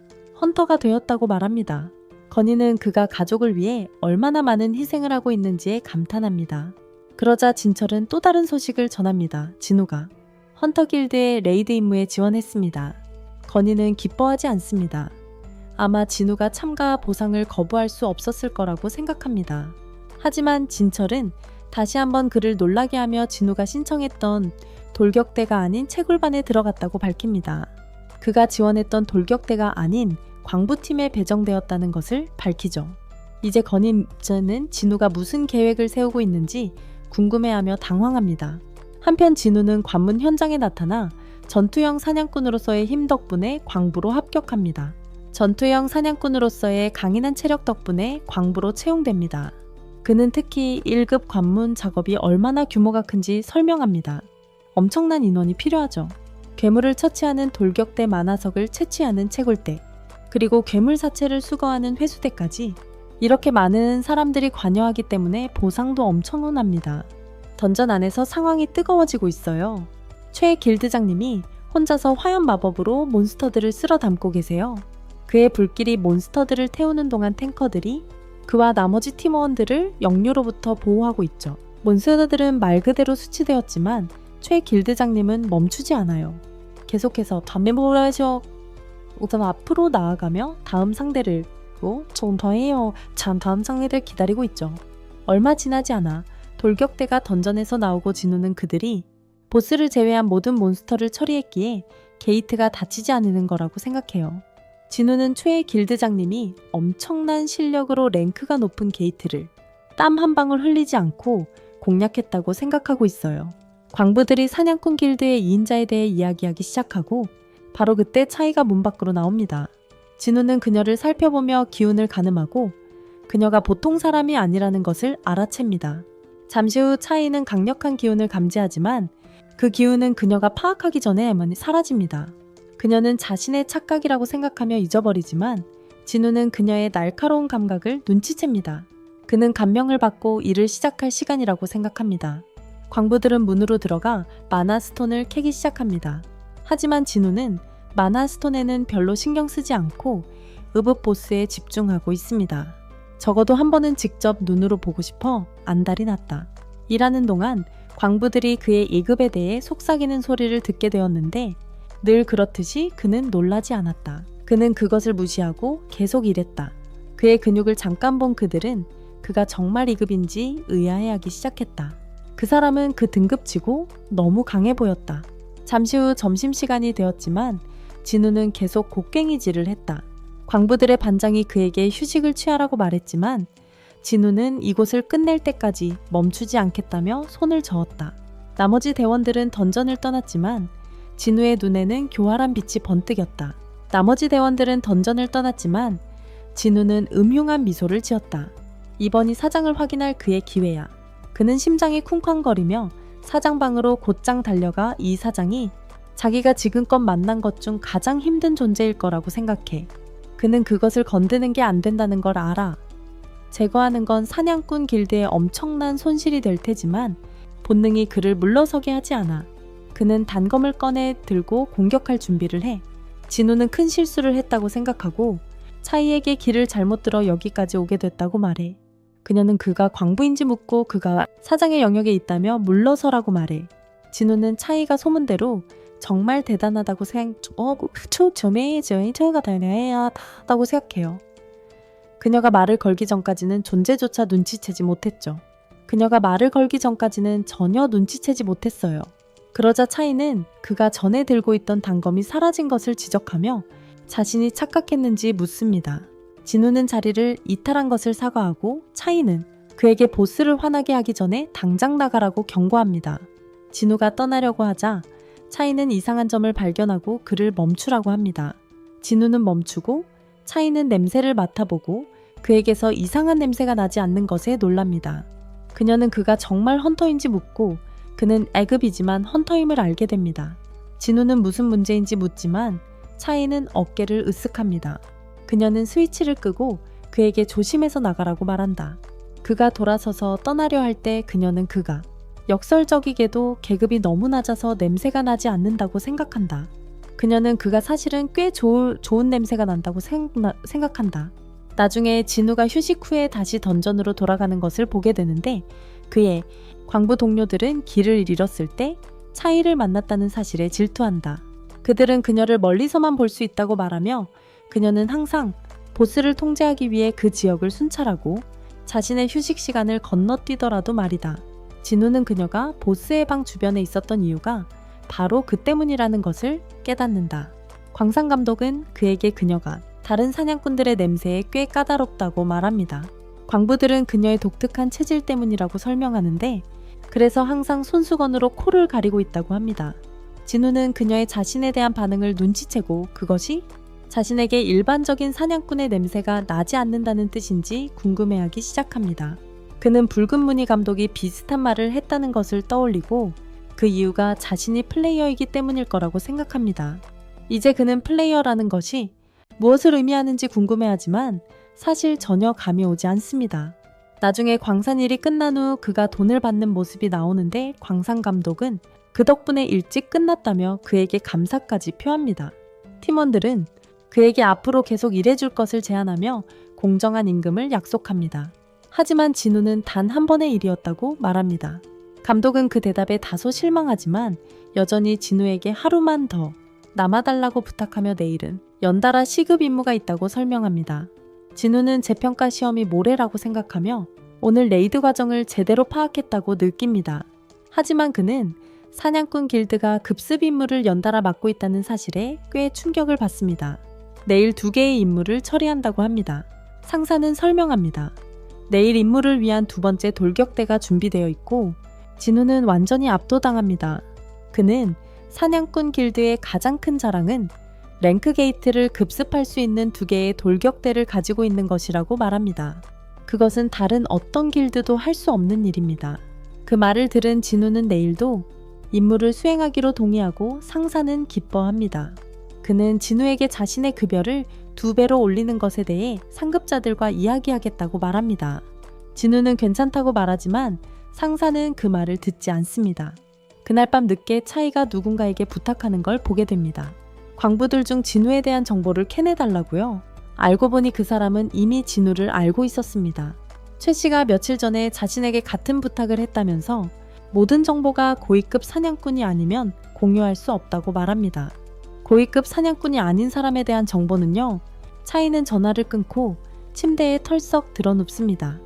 헌터가 되었다고 말합니다. 건희는 그가 가족을 위해 얼마나 많은 희생을 하고 있는지에 감탄합니다. 그러자 진철은 또 다른 소식을 전합니다. 진우가 헌터 길드의 레이드 임무에 지원했습니다. 건희는 기뻐하지 않습니다. 아마 진우가 참가 보상을 거부할 수 없었을 거라고 생각합니다. 하지만 진철은 다시 한번 그를 놀라게 하며 진우가 신청했던 돌격대가 아닌 채굴반에 들어갔다고 밝힙니다. 그가 지원했던 돌격대가 아닌 광부팀에 배정되었다는 것을 밝히죠. 이제 건희는 진우가 무슨 계획을 세우고 있는지 궁금해하며 당황합니다. 한편 진우는 관문 현장에 나타나 전투형 사냥꾼으로서의 힘 덕분에 광부로 합격합니다. 전투형 사냥꾼으로서의 강인한 체력 덕분에 광부로 채용됩니다. 그는 특히 1급 관문 작업이 얼마나 규모가 큰지 설명합니다. 엄청난 인원이 필요하죠. 괴물을 처치하는 돌격대 만화석을 채취하는 채굴대, 그리고 괴물 사체를 수거하는 회수대까지 이렇게 많은 사람들이 관여하기 때문에 보상도 엄청납니다. 던전 안에서 상황이 뜨거워지고 있어요. 최 길드장님이 혼자서 화염 마법으로 몬스터들을 쓸어 담고 계세요. 그의 불길이 몬스터들을 태우는 동안 탱커들이 그와 나머지 팀원들을 역류로부터 보호하고 있죠. 몬스터들은 말 그대로 수치되었지만 최 길드장님은 멈추지 않아요. 계속해서 담배 보라셔 우선 앞으로 나아가며 다음 상대를 좀 더해요. 참 다음 상대를 기다리고 있죠. 얼마 지나지 않아 돌격대가 던전에서 나오고 진우는 그들이 보스를 제외한 모든 몬스터를 처리했기에 게이트가 닫히지 않는 거라고 생각해요. 진우는 최애 길드장님이 엄청난 실력으로 랭크가 높은 게이트를 땀 한 방울 흘리지 않고 공략했다고 생각하고 있어요. 광부들이 사냥꾼 길드의 2인자에 대해 이야기하기 시작하고 바로 그때 차이가 문 밖으로 나옵니다. 진우는 그녀를 살펴보며 기운을 가늠하고 그녀가 보통 사람이 아니라는 것을 알아챕니다. 잠시 후 차이는 강력한 기운을 감지하지만 그 기운은 그녀가 파악하기 전에 사라집니다. 그녀는 자신의 착각이라고 생각하며 잊어버리지만 진우는 그녀의 날카로운 감각을 눈치챕니다. 그는 감명을 받고 일을 시작할 시간이라고 생각합니다. 광부들은 문으로 들어가 마나 스톤을 캐기 시작합니다. 하지만 진우는 마나 스톤에는 별로 신경 쓰지 않고 읍읍 보스에 집중하고 있습니다. 적어도 한 번은 직접 눈으로 보고 싶어 안달이 났다. 일하는 동안 광부들이 그의 2급에 대해 속삭이는 소리를 듣게 되었는데 늘 그렇듯이 그는 놀라지 않았다. 그는 그것을 무시하고 계속 일했다. 그의 근육을 잠깐 본 그들은 그가 정말 2급인지 의아해하기 시작했다. 그 사람은 그 등급치고 너무 강해 보였다. 잠시 후 점심시간이 되었지만 진우는 계속 곡괭이질을 했다. 광부들의 반장이 그에게 휴식을 취하라고 말했지만 진우는 이곳을 끝낼 때까지 멈추지 않겠다며 손을 저었다. 나머지 대원들은 던전을 떠났지만 진우의 눈에는 교활한 빛이 번뜩였다. 나머지 대원들은 던전을 떠났지만 진우는 음흉한 미소를 지었다. 이번이 사장을 확인할 그의 기회야. 그는 심장이 쿵쾅거리며 사장방으로 곧장 달려가 이 사장이 자기가 지금껏 만난 것 중 가장 힘든 존재일 거라고 생각해. 그는 그것을 건드는 게 안 된다는 걸 알아. 제거하는 건 사냥꾼 길드에 엄청난 손실이 될 테지만 본능이 그를 물러서게 하지 않아. 그는 단검을 꺼내 들고 공격할 준비를 해. 진우는 큰 실수를 했다고 생각하고 차이에게 길을 잘못 들어 여기까지 오게 됐다고 말해. 그녀는 그가 광부인지 묻고 그가 사장의 영역에 있다며 물러서라고 말해. 진우는 차이가 소문대로 정말 대단하다고 다고 생각해요. 그녀가 말을 걸기 전까지는 존재조차 눈치채지 못했죠. 그녀가 말을 걸기 전까지는 전혀 눈치채지 못했어요. 그러자 차이는 그가 전에 들고 있던 단검이 사라진 것을 지적하며 자신이 착각했는지 묻습니다. 진우는 자리를 이탈한 것을 사과하고 차이는 그에게 보스를 화나게 하기 전에 당장 나가라고 경고합니다. 진우가 떠나려고 하자 차이는 이상한 점을 발견하고 그를 멈추라고 합니다. 진우는 멈추고 차이는 냄새를 맡아보고 그에게서 이상한 냄새가 나지 않는 것에 놀랍니다. 그녀는 그가 정말 헌터인지 묻고 그는 A급이지만 헌터임을 알게 됩니다. 진우는 무슨 문제인지 묻지만 차이는 어깨를 으쓱합니다. 그녀는 스위치를 끄고 그에게 조심해서 나가라고 말한다. 그가 돌아서서 떠나려 할 때 그녀는 그가 역설적이게도 계급이 너무 낮아서 냄새가 나지 않는다고 생각한다. 그녀는 그가 사실은 꽤 좋은 냄새가 난다고 생각한다. 나중에 진우가 휴식 후에 다시 던전으로 돌아가는 것을 보게 되는데 그의 광부 동료들은 길을 잃었을 때 차이를 만났다는 사실에 질투한다. 그들은 그녀를 멀리서만 볼 수 있다고 말하며 그녀는 항상 보스를 통제하기 위해 그 지역을 순찰하고 자신의 휴식 시간을 건너뛰더라도 말이다. 진우는 그녀가 보스의 방 주변에 있었던 이유가 바로 그 때문이라는 것을 깨닫는다. 광산 감독은 그에게 그녀가 다른 사냥꾼들의 냄새에 꽤 까다롭다고 말합니다. 광부들은 그녀의 독특한 체질 때문이라고 설명하는데 그래서 항상 손수건으로 코를 가리고 있다고 합니다. 진우는 그녀의 자신에 대한 반응을 눈치채고 그것이 자신에게 일반적인 사냥꾼의 냄새가 나지 않는다는 뜻인지 궁금해하기 시작합니다. 그는 붉은 무늬 감독이 비슷한 말을 했다는 것을 떠올리고 그 이유가 자신이 플레이어이기 때문일 거라고 생각합니다. 이제 그는 플레이어라는 것이 무엇을 의미하는지 궁금해하지만 사실 전혀 감이 오지 않습니다. 나중에 광산 일이 끝난 후 그가 돈을 받는 모습이 나오는데 광산 감독은 그 덕분에 일찍 끝났다며 그에게 감사까지 표합니다. 팀원들은 그에게 앞으로 계속 일해줄 것을 제안하며 공정한 임금을 약속합니다. 하지만 진우는 단 한 번의 일이었다고 말합니다. 감독은 그 대답에 다소 실망하지만 여전히 진우에게 하루만 더 남아달라고 부탁하며 내일은 연달아 시급 임무가 있다고 설명합니다. 진우는 재평가 시험이 모레라고 생각하며 오늘 레이드 과정을 제대로 파악했다고 느낍니다. 하지만 그는 사냥꾼 길드가 급습 임무를 연달아 맡고 있다는 사실에 꽤 충격을 받습니다. 내일 2개의 임무를 처리한다고 합니다. 상사는 설명합니다. 내일 임무를 위한 2번째 돌격대가 준비되어 있고 진우는 완전히 압도당합니다. 그는 사냥꾼 길드의 가장 큰 자랑은 랭크 게이트를 급습할 수 있는 2개의 돌격대를 가지고 있는 것이라고 말합니다. 그것은 다른 어떤 길드도 할 수 없는 일입니다. 그 말을 들은 진우는 내일도 임무를 수행하기로 동의하고 상사는 기뻐합니다. 그는 진우에게 자신의 급여를 2배로 올리는 것에 대해 상급자들과 이야기하겠다고 말합니다. 진우는 괜찮다고 말하지만 상사는 그 말을 듣지 않습니다. 그날 밤 늦게 차이가 누군가에게 부탁하는 걸 보게 됩니다. 광부들 중 진우에 대한 정보를 캐내달라고요. 알고 보니 그 사람은 이미 진우를 알고 있었습니다. 최 씨가 며칠 전에 자신에게 같은 부탁을 했다면서 모든 정보가 고위급 사냥꾼이 아니면 공유할 수 없다고 말합니다. 고위급 사냥꾼이 아닌 사람에 대한 정보는요. 차이는 전화를 끊고 침대에 털썩 드러눕습니다.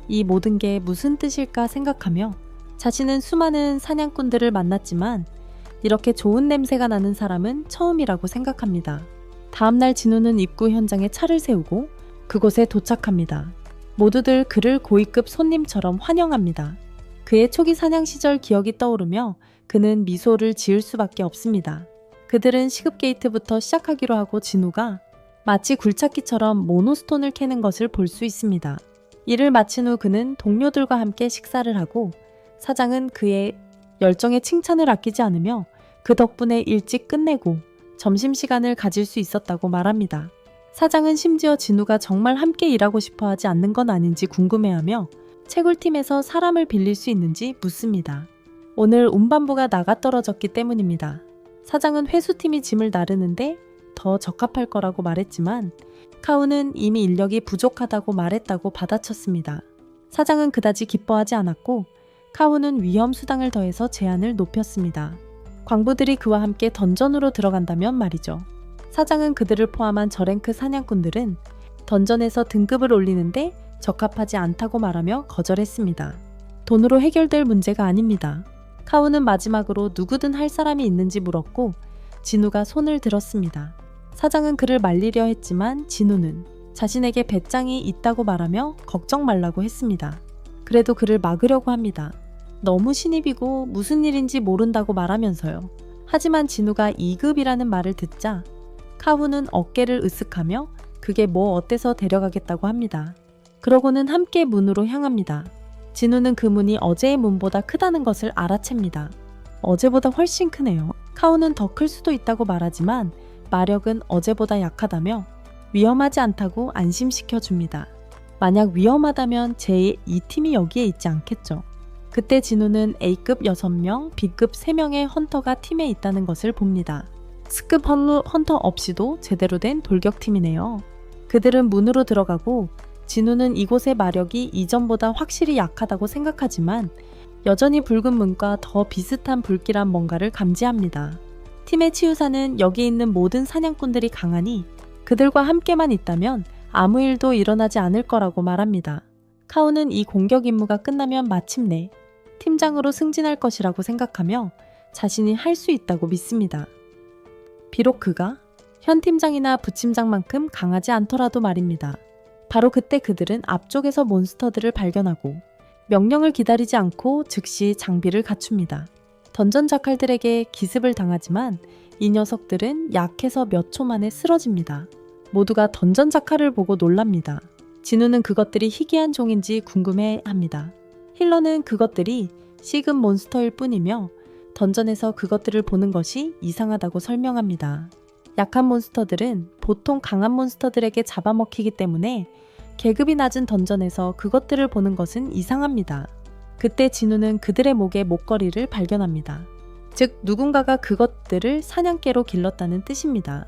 이 모든 게 무슨 뜻일까 생각하며 자신은 수많은 사냥꾼들을 만났지만 이렇게 좋은 냄새가 나는 사람은 처음이라고 생각합니다. 다음날 진우는 입구 현장에 차를 세우고 그곳에 도착합니다. 모두들 그를 고위급 손님처럼 환영합니다. 그의 초기 사냥 시절 기억이 떠오르며 그는 미소를 지을 수밖에 없습니다. 그들은 시급 게이트부터 시작하기로 하고 진우가 마치 굴착기처럼 모노스톤을 캐는 것을 볼 수 있습니다. 일을 마친 후 그는 동료들과 함께 식사를 하고 사장은 그의 열정에 칭찬을 아끼지 않으며 그 덕분에 일찍 끝내고 점심시간을 가질 수 있었다고 말합니다. 사장은 심지어 진우가 정말 함께 일하고 싶어 하지 않는 건 아닌지 궁금해하며 채굴팀에서 사람을 빌릴 수 있는지 묻습니다. 오늘 운반부가 나가 떨어졌기 때문입니다. 사장은 회수팀이 짐을 나르는데 더 적합할 거라고 말했지만 카우는 이미 인력이 부족하다고 말했다고 받아쳤습니다. 사장은 그다지 기뻐하지 않았고 카우는 위험 수당을 더해서 제한을 높였습니다. 광부들이 그와 함께 던전으로 들어간다면 말이죠. 사장은 그들을 포함한 저랭크 사냥꾼들은 던전에서 등급을 올리는데 적합하지 않다고 말하며 거절했습니다. 돈으로 해결될 문제가 아닙니다. 카우는 마지막으로 누구든 할 사람이 있는지 물었고 진우가 손을 들었습니다. 사장은 그를 말리려 했지만 진우는 자신에게 배짱이 있다고 말하며 걱정 말라고 했습니다. 그래도 그를 막으려고 합니다. 너무 신입이고 무슨 일인지 모른다고 말하면서요. 하지만 진우가 2급이라는 말을 듣자 카우는 어깨를 으쓱하며 그게 뭐 어때서 데려가겠다고 합니다. 그러고는 함께 문으로 향합니다. 진우는 그 문이 어제의 문보다 크다는 것을 알아챕니다. 어제보다 훨씬 크네요. 카우는 더 클 수도 있다고 말하지만 마력은 어제보다 약하다며 위험하지 않다고 안심시켜줍니다. 만약 위험하다면 제 2팀이 여기에 있지 않겠죠. 그때 진우는 A급 6명, B급 3명의 헌터가 팀에 있다는 것을 봅니다. S급 헌터 없이도 제대로 된 돌격팀이네요. 그들은 문으로 들어가고 진우는 이곳의 마력이 이전보다 확실히 약하다고 생각하지만 여전히 붉은 문과 더 비슷한 불길한 뭔가를 감지합니다. 팀의 치유사는 여기 있는 모든 사냥꾼들이 강하니 그들과 함께만 있다면 아무 일도 일어나지 않을 거라고 말합니다. 카우는 이 공격 임무가 끝나면 마침내 팀장으로 승진할 것이라고 생각하며 자신이 할 수 있다고 믿습니다. 비록 그가 현 팀장이나 부팀장만큼 강하지 않더라도 말입니다. 바로 그때 그들은 앞쪽에서 몬스터들을 발견하고 명령을 기다리지 않고 즉시 장비를 갖춥니다. 던전 자칼들에게 기습을 당하지만 이 녀석들은 약해서 몇 초 만에 쓰러집니다. 모두가 던전 자칼을 보고 놀랍니다. 진우는 그것들이 희귀한 종인지 궁금해합니다. 힐러는 그것들이 시급 몬스터일 뿐이며 던전에서 그것들을 보는 것이 이상하다고 설명합니다. 약한 몬스터들은 보통 강한 몬스터들에게 잡아먹히기 때문에 계급이 낮은 던전에서 그것들을 보는 것은 이상합니다. 그때 진우는 그들의 목에 목걸이를 발견합니다. 즉 누군가가 그것들을 사냥개로 길렀다는 뜻입니다.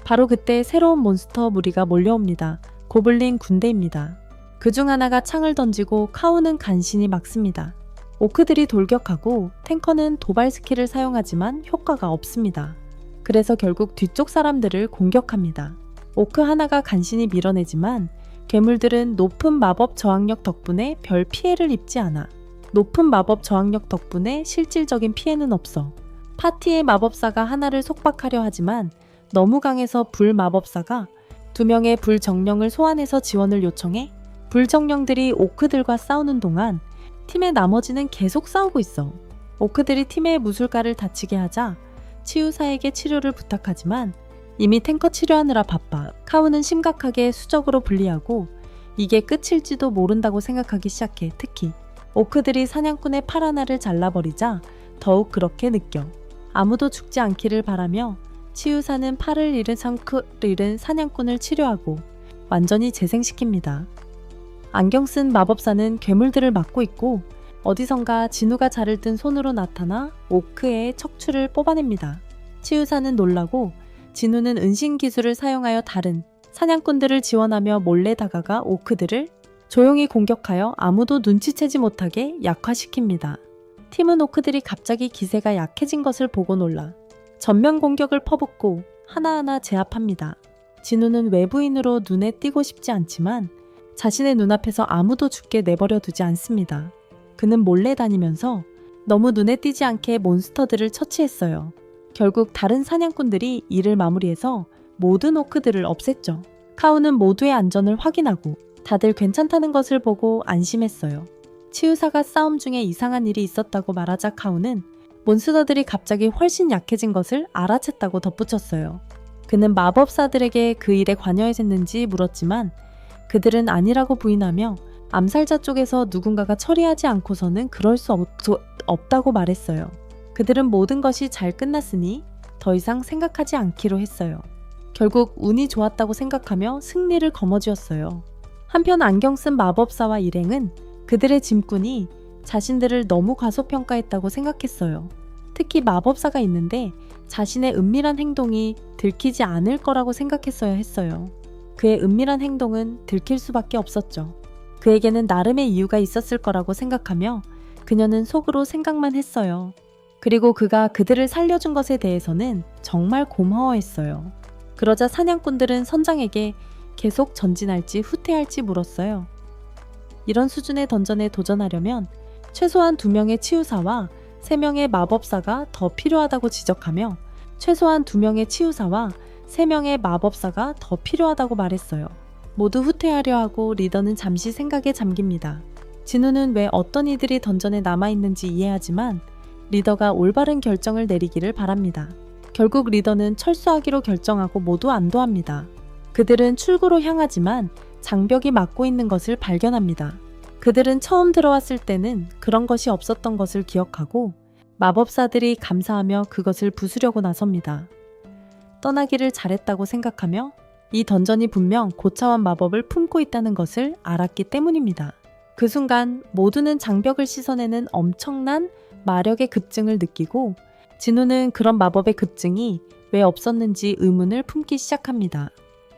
바로 그때 새로운 몬스터 무리가 몰려옵니다. 고블린 군대입니다. 그중 하나가 창을 던지고 카우는 간신히 막습니다. 오크들이 돌격하고 탱커는 도발 스킬을 사용하지만 효과가 없습니다. 그래서 결국 뒤쪽 사람들을 공격합니다. 오크 하나가 간신히 밀어내지만 괴물들은 높은 마법 저항력 덕분에 별 피해를 입지 않아. 높은 마법 저항력 덕분에 실질적인 피해는 없어. 파티의 마법사가 하나를 속박하려 하지만 너무 강해서 불마법사가 2명의 불정령을 소환해서 지원을 요청해 불정령들이 오크들과 싸우는 동안 팀의 나머지는 계속 싸우고 있어. 오크들이 팀의 무술가를 다치게 하자 치유사에게 치료를 부탁하지만 이미 탱커 치료하느라 바빠. 카우는 심각하게 수적으로 불리하고 이게 끝일지도 모른다고 생각하기 시작해. 특히 오크들이 사냥꾼의 팔 하나를 잘라버리자 더욱 그렇게 느껴. 아무도 죽지 않기를 바라며 치유사는 팔을 잃은 사냥꾼을 치료하고 완전히 재생시킵니다. 안경 쓴 마법사는 괴물들을 막고 있고 어디선가 진우가 자를 든 손으로 나타나 오크의 척추를 뽑아냅니다. 치유사는 놀라고 진우는 은신 기술을 사용하여 다른 사냥꾼들을 지원하며 몰래 다가가 오크들을 조용히 공격하여 아무도 눈치채지 못하게 약화시킵니다. 팀은 오크들이 갑자기 기세가 약해진 것을 보고 놀라 전면 공격을 퍼붓고 하나하나 제압합니다. 진우는 외부인으로 눈에 띄고 싶지 않지만 자신의 눈앞에서 아무도 죽게 내버려 두지 않습니다. 그는 몰래 다니면서 너무 눈에 띄지 않게 몬스터들을 처치했어요. 결국 다른 사냥꾼들이 일을 마무리해서 모든 오크들을 없앴죠. 카우는 모두의 안전을 확인하고 다들 괜찮다는 것을 보고 안심했어요. 치유사가 싸움 중에 이상한 일이 있었다고 말하자 카우는 몬스터들이 갑자기 훨씬 약해진 것을 알아챘다고 덧붙였어요. 그는 마법사들에게 그 일에 관여했는지 물었지만 그들은 아니라고 부인하며 암살자 쪽에서 누군가가 처리하지 않고서는 그럴 수 없다고 말했어요. 그들은 모든 것이 잘 끝났으니 더 이상 생각하지 않기로 했어요. 결국 운이 좋았다고 생각하며 승리를 거머쥐었어요. 한편 안경 쓴 마법사와 일행은 그들의 짐꾼이 자신들을 너무 과소평가했다고 생각했어요. 특히 마법사가 있는데 자신의 은밀한 행동이 들키지 않을 거라고 생각했어야 했어요. 그의 은밀한 행동은 들킬 수밖에 없었죠. 그에게는 나름의 이유가 있었을 거라고 생각하며 그녀는 속으로 생각만 했어요. 그리고 그가 그들을 살려준 것에 대해서는 정말 고마워했어요. 그러자 사냥꾼들은 선장에게 계속 전진할지 후퇴할지 물었어요. 이런 수준의 던전에 도전하려면 최소한 2명의 치유사와 3명의 마법사가 더 필요하다고 지적하며 최소한 2명의 치유사와 3명의 마법사가 더 필요하다고 말했어요. 모두 후퇴하려 하고 리더는 잠시 생각에 잠깁니다. 진우는 왜 어떤 이들이 던전에 남아있는지 이해하지만 리더가 올바른 결정을 내리기를 바랍니다. 결국 리더는 철수하기로 결정하고 모두 안도합니다. 그들은 출구로 향하지만 장벽이 막고 있는 것을 발견합니다. 그들은 처음 들어왔을 때는 그런 것이 없었던 것을 기억하고 마법사들이 감사하며 그것을 부수려고 나섭니다. 떠나기를 잘했다고 생각하며 이 던전이 분명 고차원 마법을 품고 있다는 것을 알았기 때문입니다. 그 순간 모두는 장벽을 씻어내는 엄청난 마력의 급증을 느끼고 진우는 그런 마법의 급증이 왜 없었는지 의문을 품기 시작합니다.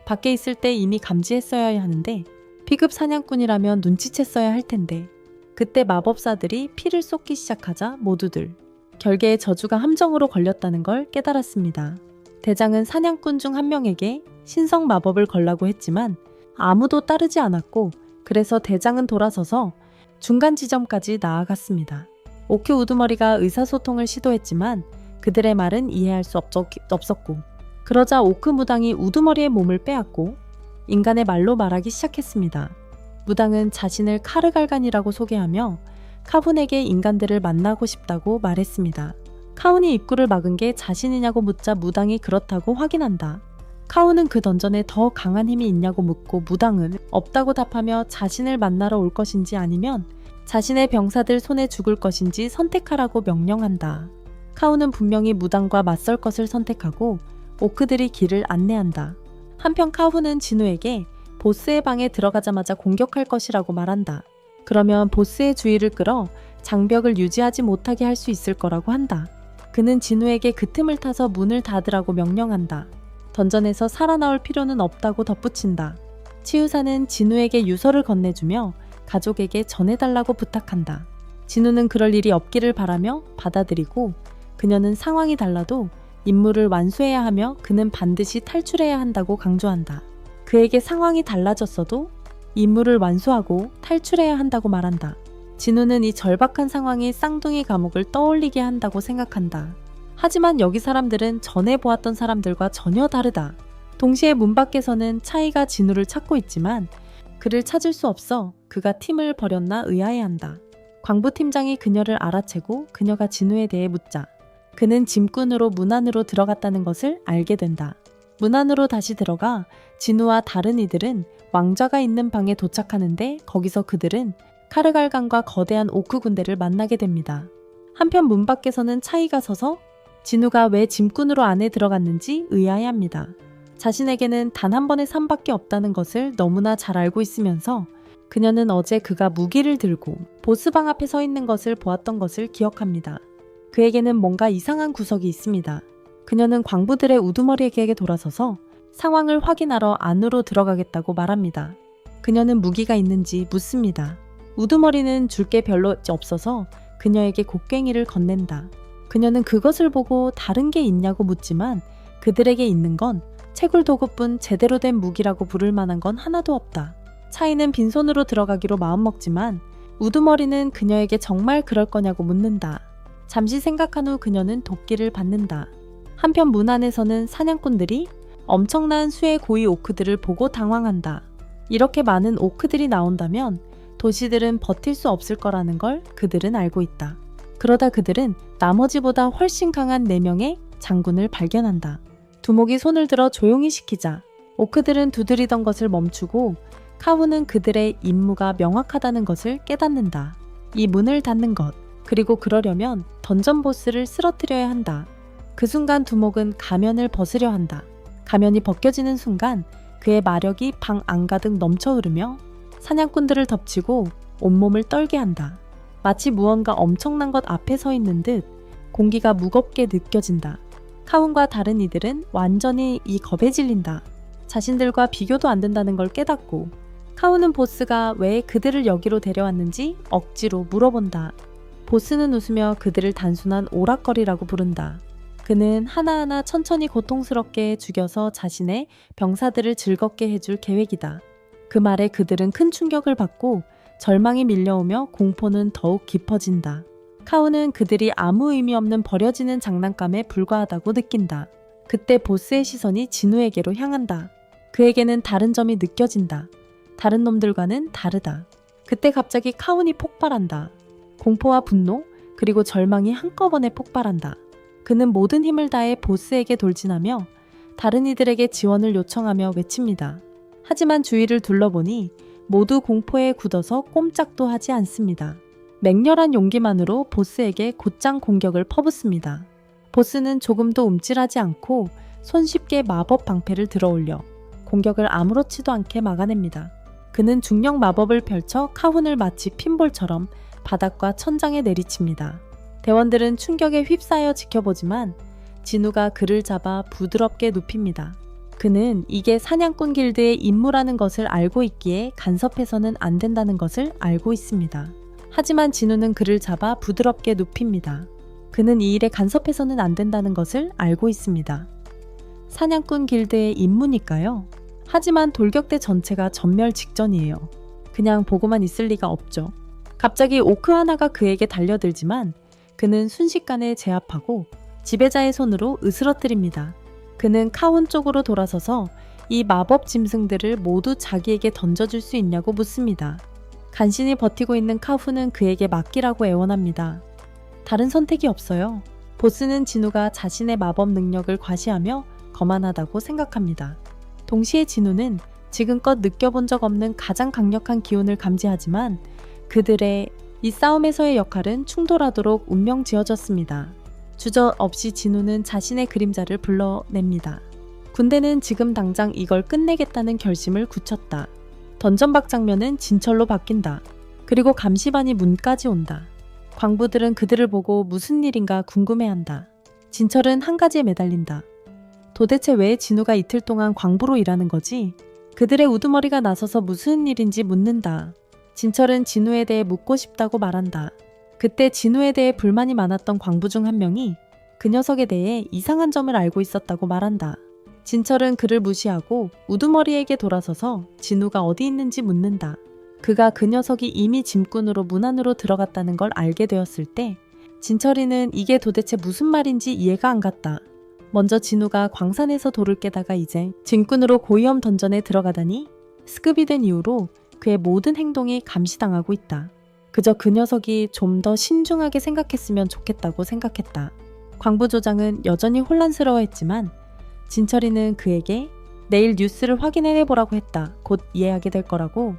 밖에 있을 때 이미 감지했어야 하는데 B급 사냥꾼이라면 눈치챘어야 할 텐데 그때 마법사들이 피를 쏟기 시작하자 모두들 결계의 저주가 함정으로 걸렸다는 걸 깨달았습니다. 대장은 사냥꾼 중 한 명에게 신성 마법을 걸라고 했지만 아무도 따르지 않았고 그래서 대장은 돌아서서 중간 지점까지 나아갔습니다. 오큐 우두머리가 의사소통을 시도했지만 그들의 말은 이해할 수 없었고 그러자 오크 무당이 우두머리의 몸을 빼앗고 인간의 말로 말하기 시작했습니다. 무당은 자신을 카르갈간이라고 소개하며 카훈에게 인간들을 만나고 싶다고 말했습니다. 카훈이 입구를 막은 게 자신이냐고 묻자 무당이 그렇다고 확인한다. 카훈은 그 던전에 더 강한 힘이 있냐고 묻고 무당은 없다고 답하며 자신을 만나러 올 것인지 아니면 자신의 병사들 손에 죽을 것인지 선택하라고 명령한다. 카훈은 분명히 무당과 맞설 것을 선택하고 오크들이 길을 안내한다. 한편 카훈은 진우에게 보스의 방에 들어가자마자 공격할 것이라고 말한다. 그러면 보스의 주의를 끌어 장벽을 유지하지 못하게 할 수 있을 거라고 한다. 그는 진우에게 그 틈을 타서 문을 닫으라고 명령한다. 던전에서 살아나올 필요는 없다고 덧붙인다. 치유사는 진우에게 유서를 건네주며 가족에게 전해달라고 부탁한다. 진우는 그럴 일이 없기를 바라며 받아들이고 그녀는 상황이 달라도 임무를 완수해야 하며 그는 반드시 탈출해야 한다고 강조한다. 그에게 상황이 달라졌어도 임무를 완수하고 탈출해야 한다고 말한다. 진우는 이 절박한 상황이 쌍둥이 감옥을 떠올리게 한다고 생각한다. 하지만 여기 사람들은 전에 보았던 사람들과 전혀 다르다. 동시에 문 밖에서는 차이가 진우를 찾고 있지만 그를 찾을 수 없어 그가 팀을 버렸나 의아해한다. 광부팀장이 그녀를 알아채고 그녀가 진우에 대해 묻자 그는 짐꾼으로 문 안으로 들어갔다는 것을 알게 된다. 문 안으로 다시 들어가 진우와 다른 이들은 왕좌가 있는 방에 도착하는데 거기서 그들은 카르갈간과 거대한 오크 군대를 만나게 됩니다. 한편 문 밖에서는 차이가 서서 진우가 왜 짐꾼으로 안에 들어갔는지 의아해합니다. 자신에게는 단 한 번의 삶밖에 없다는 것을 너무나 잘 알고 있으면서 그녀는 어제 그가 무기를 들고 보스방 앞에 서 있는 것을 보았던 것을 기억합니다. 그에게는 뭔가 이상한 구석이 있습니다. 그녀는 광부들의 우두머리에게 돌아서서 상황을 확인하러 안으로 들어가겠다고 말합니다. 그녀는 무기가 있는지 묻습니다. 우두머리는 줄 게 별로 없어서 그녀에게 곡괭이를 건넨다. 그녀는 그것을 보고 다른 게 있냐고 묻지만 그들에게 있는 건 채굴 도구뿐 제대로 된 무기라고 부를 만한 건 하나도 없다. 차이는 빈손으로 들어가기로 마음먹지만 우두머리는 그녀에게 정말 그럴 거냐고 묻는다. 잠시 생각한 후 그녀는 도끼를 받는다. 한편 문 안에서는 사냥꾼들이 엄청난 수의 고위 오크들을 보고 당황한다. 이렇게 많은 오크들이 나온다면 도시들은 버틸 수 없을 거라는 걸 그들은 알고 있다. 그러다 그들은 나머지보다 훨씬 강한 4명의 장군을 발견한다. 두목이 손을 들어 조용히 시키자 오크들은 두드리던 것을 멈추고 카훈은 그들의 임무가 명확하다는 것을 깨닫는다. 이 문을 닫는 것, 그리고 그러려면 던전 보스를 쓰러뜨려야 한다. 그 순간 두목은 가면을 벗으려 한다. 가면이 벗겨지는 순간 그의 마력이 방 안가득 넘쳐 흐르며 사냥꾼들을 덮치고 온몸을 떨게 한다. 마치 무언가 엄청난 것 앞에 서 있는 듯 공기가 무겁게 느껴진다. 카훈과 다른 이들은 완전히 이 겁에 질린다. 자신들과 비교도 안 된다는 걸 깨닫고 카훈은 보스가 왜 그들을 여기로 데려왔는지 억지로 물어본다. 보스는 웃으며 그들을 단순한 오락거리라고 부른다. 그는 하나하나 천천히 고통스럽게 죽여서 자신의 병사들을 즐겁게 해줄 계획이다. 그 말에 그들은 큰 충격을 받고 절망이 밀려오며 공포는 더욱 깊어진다. 카훈은 그들이 아무 의미 없는 버려지는 장난감에 불과하다고 느낀다. 그때 보스의 시선이 진우에게로 향한다. 그에게는 다른 점이 느껴진다. 다른 놈들과는 다르다. 그때 갑자기 카훈이 폭발한다. 공포와 분노, 그리고 절망이 한꺼번에 폭발한다. 그는 모든 힘을 다해 보스에게 돌진하며 다른 이들에게 지원을 요청하며 외칩니다. 하지만 주위를 둘러보니 모두 공포에 굳어서 꼼짝도 하지 않습니다. 맹렬한 용기만으로 보스에게 곧장 공격을 퍼붓습니다. 보스는 조금도 움찔하지 않고 손쉽게 마법 방패를 들어올려 공격을 아무렇지도 않게 막아냅니다. 그는 중력 마법을 펼쳐 카훈을 마치 핀볼처럼 바닥과 천장에 내리칩니다. 대원들은 충격에 휩싸여 지켜보지만 진우가 그를 잡아 부드럽게 눕힙니다. 그는 이게 사냥꾼 길드의 임무라는 것을 알고 있기에 간섭해서는 안 된다는 것을 알고 있습니다. 하지만 진우는 그를 잡아 부드럽게 눕힙니다. 그는 이 일에 간섭해서는 안 된다는 것을 알고 있습니다. 사냥꾼 길드의 임무니까요. 하지만 돌격대 전체가 전멸 직전이에요. 그냥 보고만 있을 리가 없죠. 갑자기 오크 하나가 그에게 달려들지만 그는 순식간에 제압하고 지배자의 손으로 으스러뜨립니다. 그는 카훈 쪽으로 돌아서서 이 마법 짐승들을 모두 자기에게 던져줄 수 있냐고 묻습니다. 간신히 버티고 있는 카후는 그에게 맡기라고 애원합니다. 다른 선택이 없어요. 보스는 진우가 자신의 마법 능력을 과시하며 거만하다고 생각합니다. 동시에 진우는 지금껏 느껴본 적 없는 가장 강력한 기운을 감지하지만 그들의 이 싸움에서의 역할은 충돌하도록 운명 지어졌습니다. 주저없이 진우는 자신의 그림자를 불러냅니다. 군대는 지금 당장 이걸 끝내겠다는 결심을 굳혔다. 던전박 장면은 진철로 바뀐다. 그리고 감시반이 문까지 온다. 광부들은 그들을 보고 무슨 일인가 궁금해한다. 진철은 한 가지에 매달린다. 도대체 왜 진우가 이틀 동안 광부로 일하는 거지? 그들의 우두머리가 나서서 무슨 일인지 묻는다. 진철은 진우에 대해 묻고 싶다고 말한다. 그때 진우에 대해 불만이 많았던 광부 중 한 명이 그 녀석에 대해 이상한 점을 알고 있었다고 말한다. 진철은 그를 무시하고 우두머리에게 돌아서서 진우가 어디 있는지 묻는다. 그가 그 녀석이 이미 짐꾼으로 문 안으로 들어갔다는 걸 알게 되었을 때 진철이는 이게 도대체 무슨 말인지 이해가 안 갔다. 먼저 진우가 광산에서 돌을 깨다가 이제 짐꾼으로 고위험 던전에 들어가다니 스급이 된 이후로 그의 모든 행동이 감시당하고 있다. 그저 그 녀석이 좀 더 신중하게 생각했으면 좋겠다고 생각했다. 광부조장은 여전히 혼란스러워했지만 진철이는 그에게 내일 뉴스를 확인해보라고 했다. 곧 이해하게 될 거라고.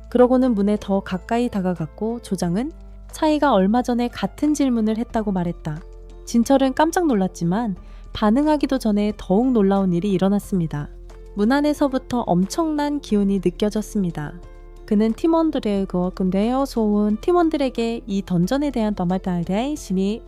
그러고는 문에 더 가까이 다가갔고 조장은 차이가 얼마 전에 같은 질문을 했다고 말했다. 진철은 깜짝 놀랐지만 반응하기도 전에 더욱 놀라운 일이 일어났습니다. 문 안에서부터 엄청난 기운이 느껴졌습니다. 그는 팀원들에게 이 던전에 대한 더마다의 심의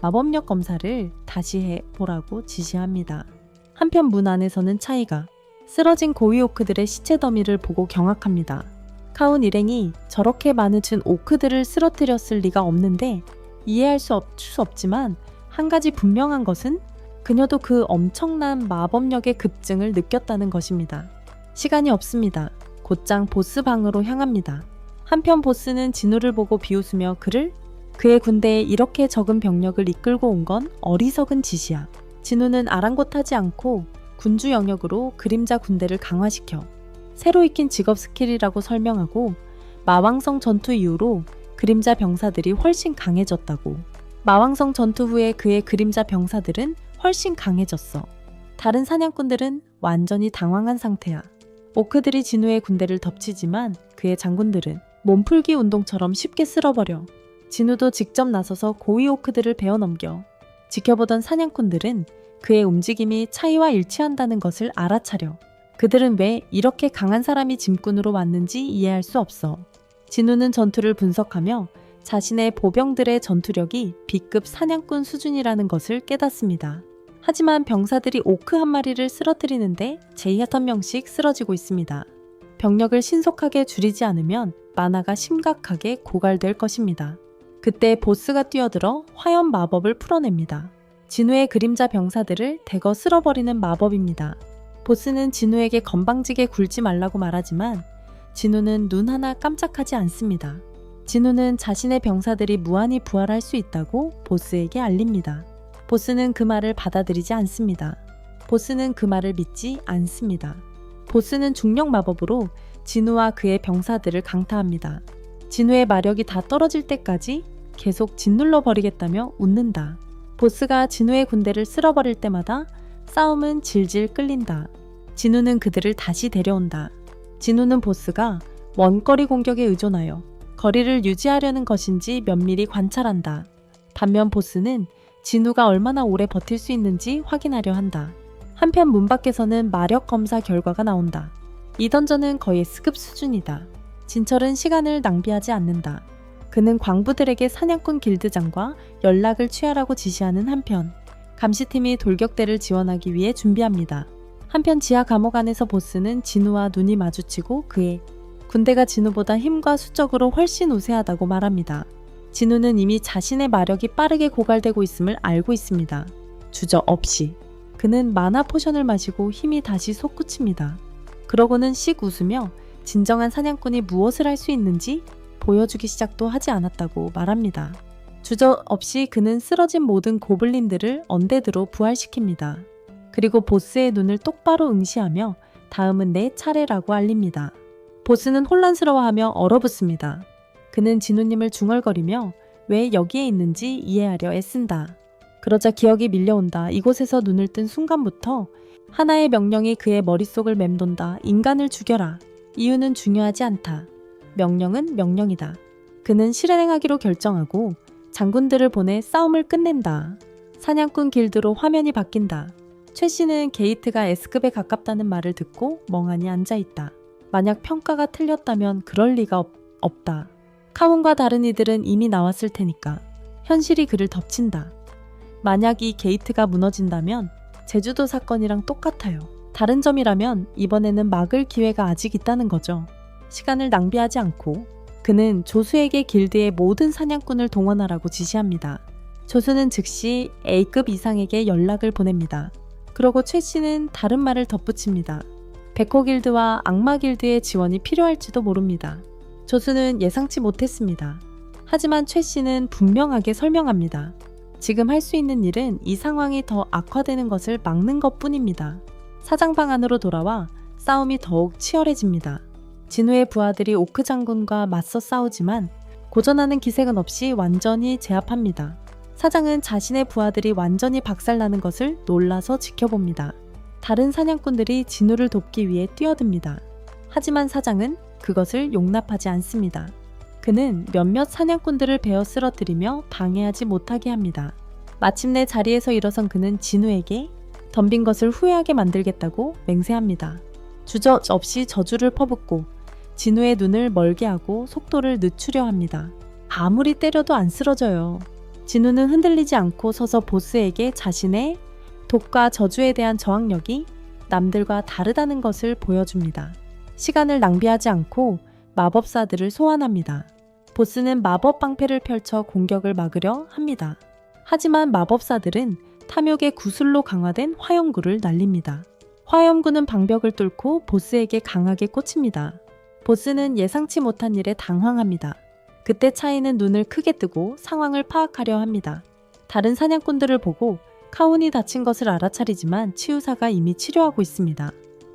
마법력 검사를 다시 해보라고 지시합니다. 한편 문 안에서는 차이가 쓰러진 고위 오크들의 시체 더미를 보고 경악합니다. 카운 일행이 저렇게 많은 오크들을 쓰러뜨렸을 리가 없는데 이해할 수 없지만 한 가지 분명한 것은 그녀도 그 엄청난 마법력의 급증을 느꼈다는 것입니다. 시간이 없습니다. 곧장 보스 방으로 향합니다. 한편 보스는 진우를 보고 비웃으며 그의 군대에 이렇게 적은 병력을 이끌고 온 건 어리석은 짓이야. 진우는 아랑곳하지 않고 군주 영역으로 그림자 군대를 강화시켜 새로 익힌 직업 스킬이라고 설명하고 마왕성 전투 이후로 그림자 병사들이 훨씬 강해졌다고. 마왕성 전투 후에 그의 그림자 병사들은 훨씬 강해졌어. 다른 사냥꾼들은 완전히 당황한 상태야. 오크들이 진우의 군대를 덮치지만 그의 장군들은 몸풀기 운동처럼 쉽게 쓸어버려. 진우도 직접 나서서 고위 오크들을 베어넘겨. 지켜보던 사냥꾼들은 그의 움직임이 차이와 일치한다는 것을 알아차려. 그들은 왜 이렇게 강한 사람이 짐꾼으로 왔는지 이해할 수 없어. 진우는 전투를 분석하며 자신의 보병들의 전투력이 B급 사냥꾼 수준이라는 것을 깨닫습니다. 하지만 병사들이 오크 한 마리를 쓰러뜨리는데 제5명씩 쓰러지고 있습니다. 병력을 신속하게 줄이지 않으면 만화가 심각하게 고갈될 것입니다. 그때 보스가 뛰어들어 화염 마법을 풀어냅니다. 진우의 그림자 병사들을 대거 쓸어버리는 마법입니다. 보스는 진우에게 건방지게 굴지 말라고 말하지만 진우는 눈 하나 깜짝하지 않습니다. 진우는 자신의 병사들이 무한히 부활할 수 있다고 보스에게 알립니다. 보스는 그 말을 받아들이지 않습니다. 보스는 그 말을 믿지 않습니다. 보스는 중력 마법으로 진우와 그의 병사들을 강타합니다. 진우의 마력이 다 떨어질 때까지 계속 짓눌러 버리겠다며 웃는다. 보스가 진우의 군대를 쓸어버릴 때마다 싸움은 질질 끌린다. 진우는 그들을 다시 데려온다. 진우는 보스가 원거리 공격에 의존하여 거리를 유지하려는 것인지 면밀히 관찰한다. 반면 보스는 진우가 얼마나 오래 버틸 수 있는지 확인하려 한다. 한편 문 밖에서는 마력 검사 결과가 나온다. 이 던전은 거의 S급 수준이다. 진철은 시간을 낭비하지 않는다. 그는 광부들에게 사냥꾼 길드장과 연락을 취하라고 지시하는 한편 감시팀이 돌격대를 지원하기 위해 준비합니다. 한편 지하 감옥 안에서 보스는 진우와 눈이 마주치고 그의 군대가 진우보다 힘과 수적으로 훨씬 우세하다고 말합니다. 진우는 이미 자신의 마력이 빠르게 고갈되고 있음을 알고 있습니다. 주저없이 그는 마나 포션을 마시고 힘이 다시 솟구칩니다. 그러고는 씩 웃으며 진정한 사냥꾼이 무엇을 할 수 있는지 보여주기 시작도 하지 않았다고 말합니다. 주저없이 그는 쓰러진 모든 고블린들을 언데드로 부활시킵니다. 그리고 보스의 눈을 똑바로 응시하며 다음은 내 차례라고 알립니다. 보스는 혼란스러워하며 얼어붙습니다. 그는 진우님을 중얼거리며 왜 여기에 있는지 이해하려 애쓴다. 그러자 기억이 밀려온다. 이곳에서 눈을 뜬 순간부터 하나의 명령이 그의 머릿속을 맴돈다. 인간을 죽여라. 이유는 중요하지 않다. 명령은 명령이다. 그는 실행하기로 결정하고 장군들을 보내 싸움을 끝낸다. 사냥꾼 길드로 화면이 바뀐다. 최 씨는 게이트가 S급에 가깝다는 말을 듣고 멍하니 앉아있다. 만약 평가가 틀렸다면 그럴 리가 없다. 카문과 다른 이들은 이미 나왔을 테니까. 현실이 그를 덮친다. 만약 이 게이트가 무너진다면 제주도 사건이랑 똑같아요. 다른 점이라면 이번에는 막을 기회가 아직 있다는 거죠. 시간을 낭비하지 않고 그는 조수에게 길드의 모든 사냥꾼을 동원하라고 지시합니다. 조수는 즉시 A급 이상에게 연락을 보냅니다. 그러고 최 씨는 다른 말을 덧붙입니다. 백호 길드와 악마 길드의 지원이 필요할지도 모릅니다. 조수는 예상치 못했습니다. 하지만 최 씨는 분명하게 설명합니다. 지금 할 수 있는 일은 이 상황이 더 악화되는 것을 막는 것뿐입니다. 사장방 안으로 돌아와 싸움이 더욱 치열해집니다. 진우의 부하들이 오크 장군과 맞서 싸우지만 고전하는 기색은 없이 완전히 제압합니다. 사장은 자신의 부하들이 완전히 박살나는 것을 놀라서 지켜봅니다. 다른 사냥꾼들이 진우를 돕기 위해 뛰어듭니다. 하지만 사장은 그것을 용납하지 않습니다. 그는 몇몇 사냥꾼들을 베어 쓰러뜨리며 방해하지 못하게 합니다. 마침내 자리에서 일어선 그는 진우에게 덤빈 것을 후회하게 만들겠다고 맹세합니다. 주저없이 저주를 퍼붓고 진우의 눈을 멀게 하고 속도를 늦추려 합니다. 아무리 때려도 안 쓰러져요. 진우는 흔들리지 않고 서서 보스에게 자신의 독과 저주에 대한 저항력이 남들과 다르다는 것을 보여줍니다. 시간을 낭비하지 않고 마법사들을 소환합니다. 보스는 마법 방패를 펼쳐 공격을 막으려 합니다. 하지만 마법사들은 탐욕의 구슬로 강화된 화염구를 날립니다. 화염구는 방벽을 뚫고 보스에게 강하게 꽂힙니다. 보스는 예상치 못한 일에 당황합니다. 그때 차이는 눈을 크게 뜨고 상황을 파악하려 합니다. 다른 사냥꾼들을 보고 카운이 다친 것을 알아차리지만 치유사가 이미 치료하고 있습니다.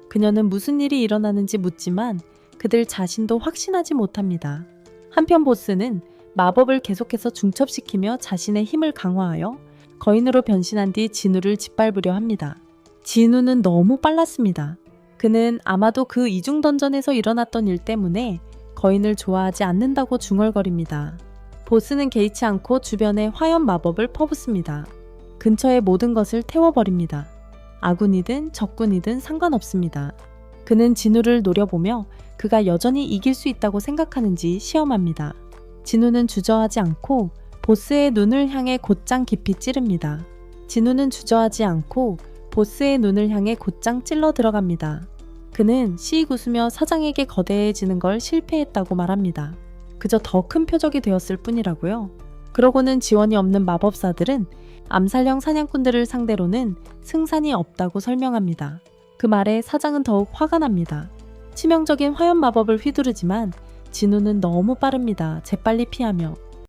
그녀는 무슨 일이 일어나는지 묻지만 그들 자신도 확신하지 못합니다. 한편 보스는 마법을 계속해서 중첩시키며 자신의 힘을 강화하여 거인으로 변신한 뒤 진우를 짓밟으려 합니다. 진우는 너무 빨랐습니다. 그는 아마도 그 이중 던전에서 일어났던 일 때문에 거인을 좋아하지 않는다고 중얼거립니다. 보스는 개의치 않고 주변에 화염 마법을 퍼붓습니다. 근처의 모든 것을 태워버립니다. 아군이든 적군이든 상관없습니다. 그는 진우를 노려보며 그가 여전히 이길 수 있다고 생각하는지 시험합니다. 진우는 주저하지 않고 보스의 눈을 향해 곧장 깊이 찌릅니다. 진우는 주저하지 않고 보스의 눈을 향해 곧장 찔러 들어갑니다. 그는 씩 웃으며 사장에게 거대해지는 걸 실패했다고 말합니다. 그저 더 큰 표적이 되었을 뿐이라고요. 그러고는 지원이 없는 마법사들은 암살형 사냥꾼들을 상대로는 승산이 없다고 설명합니다. 그 말에 사장은 더욱 화가 납니다. 치명적인 화염 마법을 휘두르지만 진우는 너무 빠릅니다. 재빨리 피하며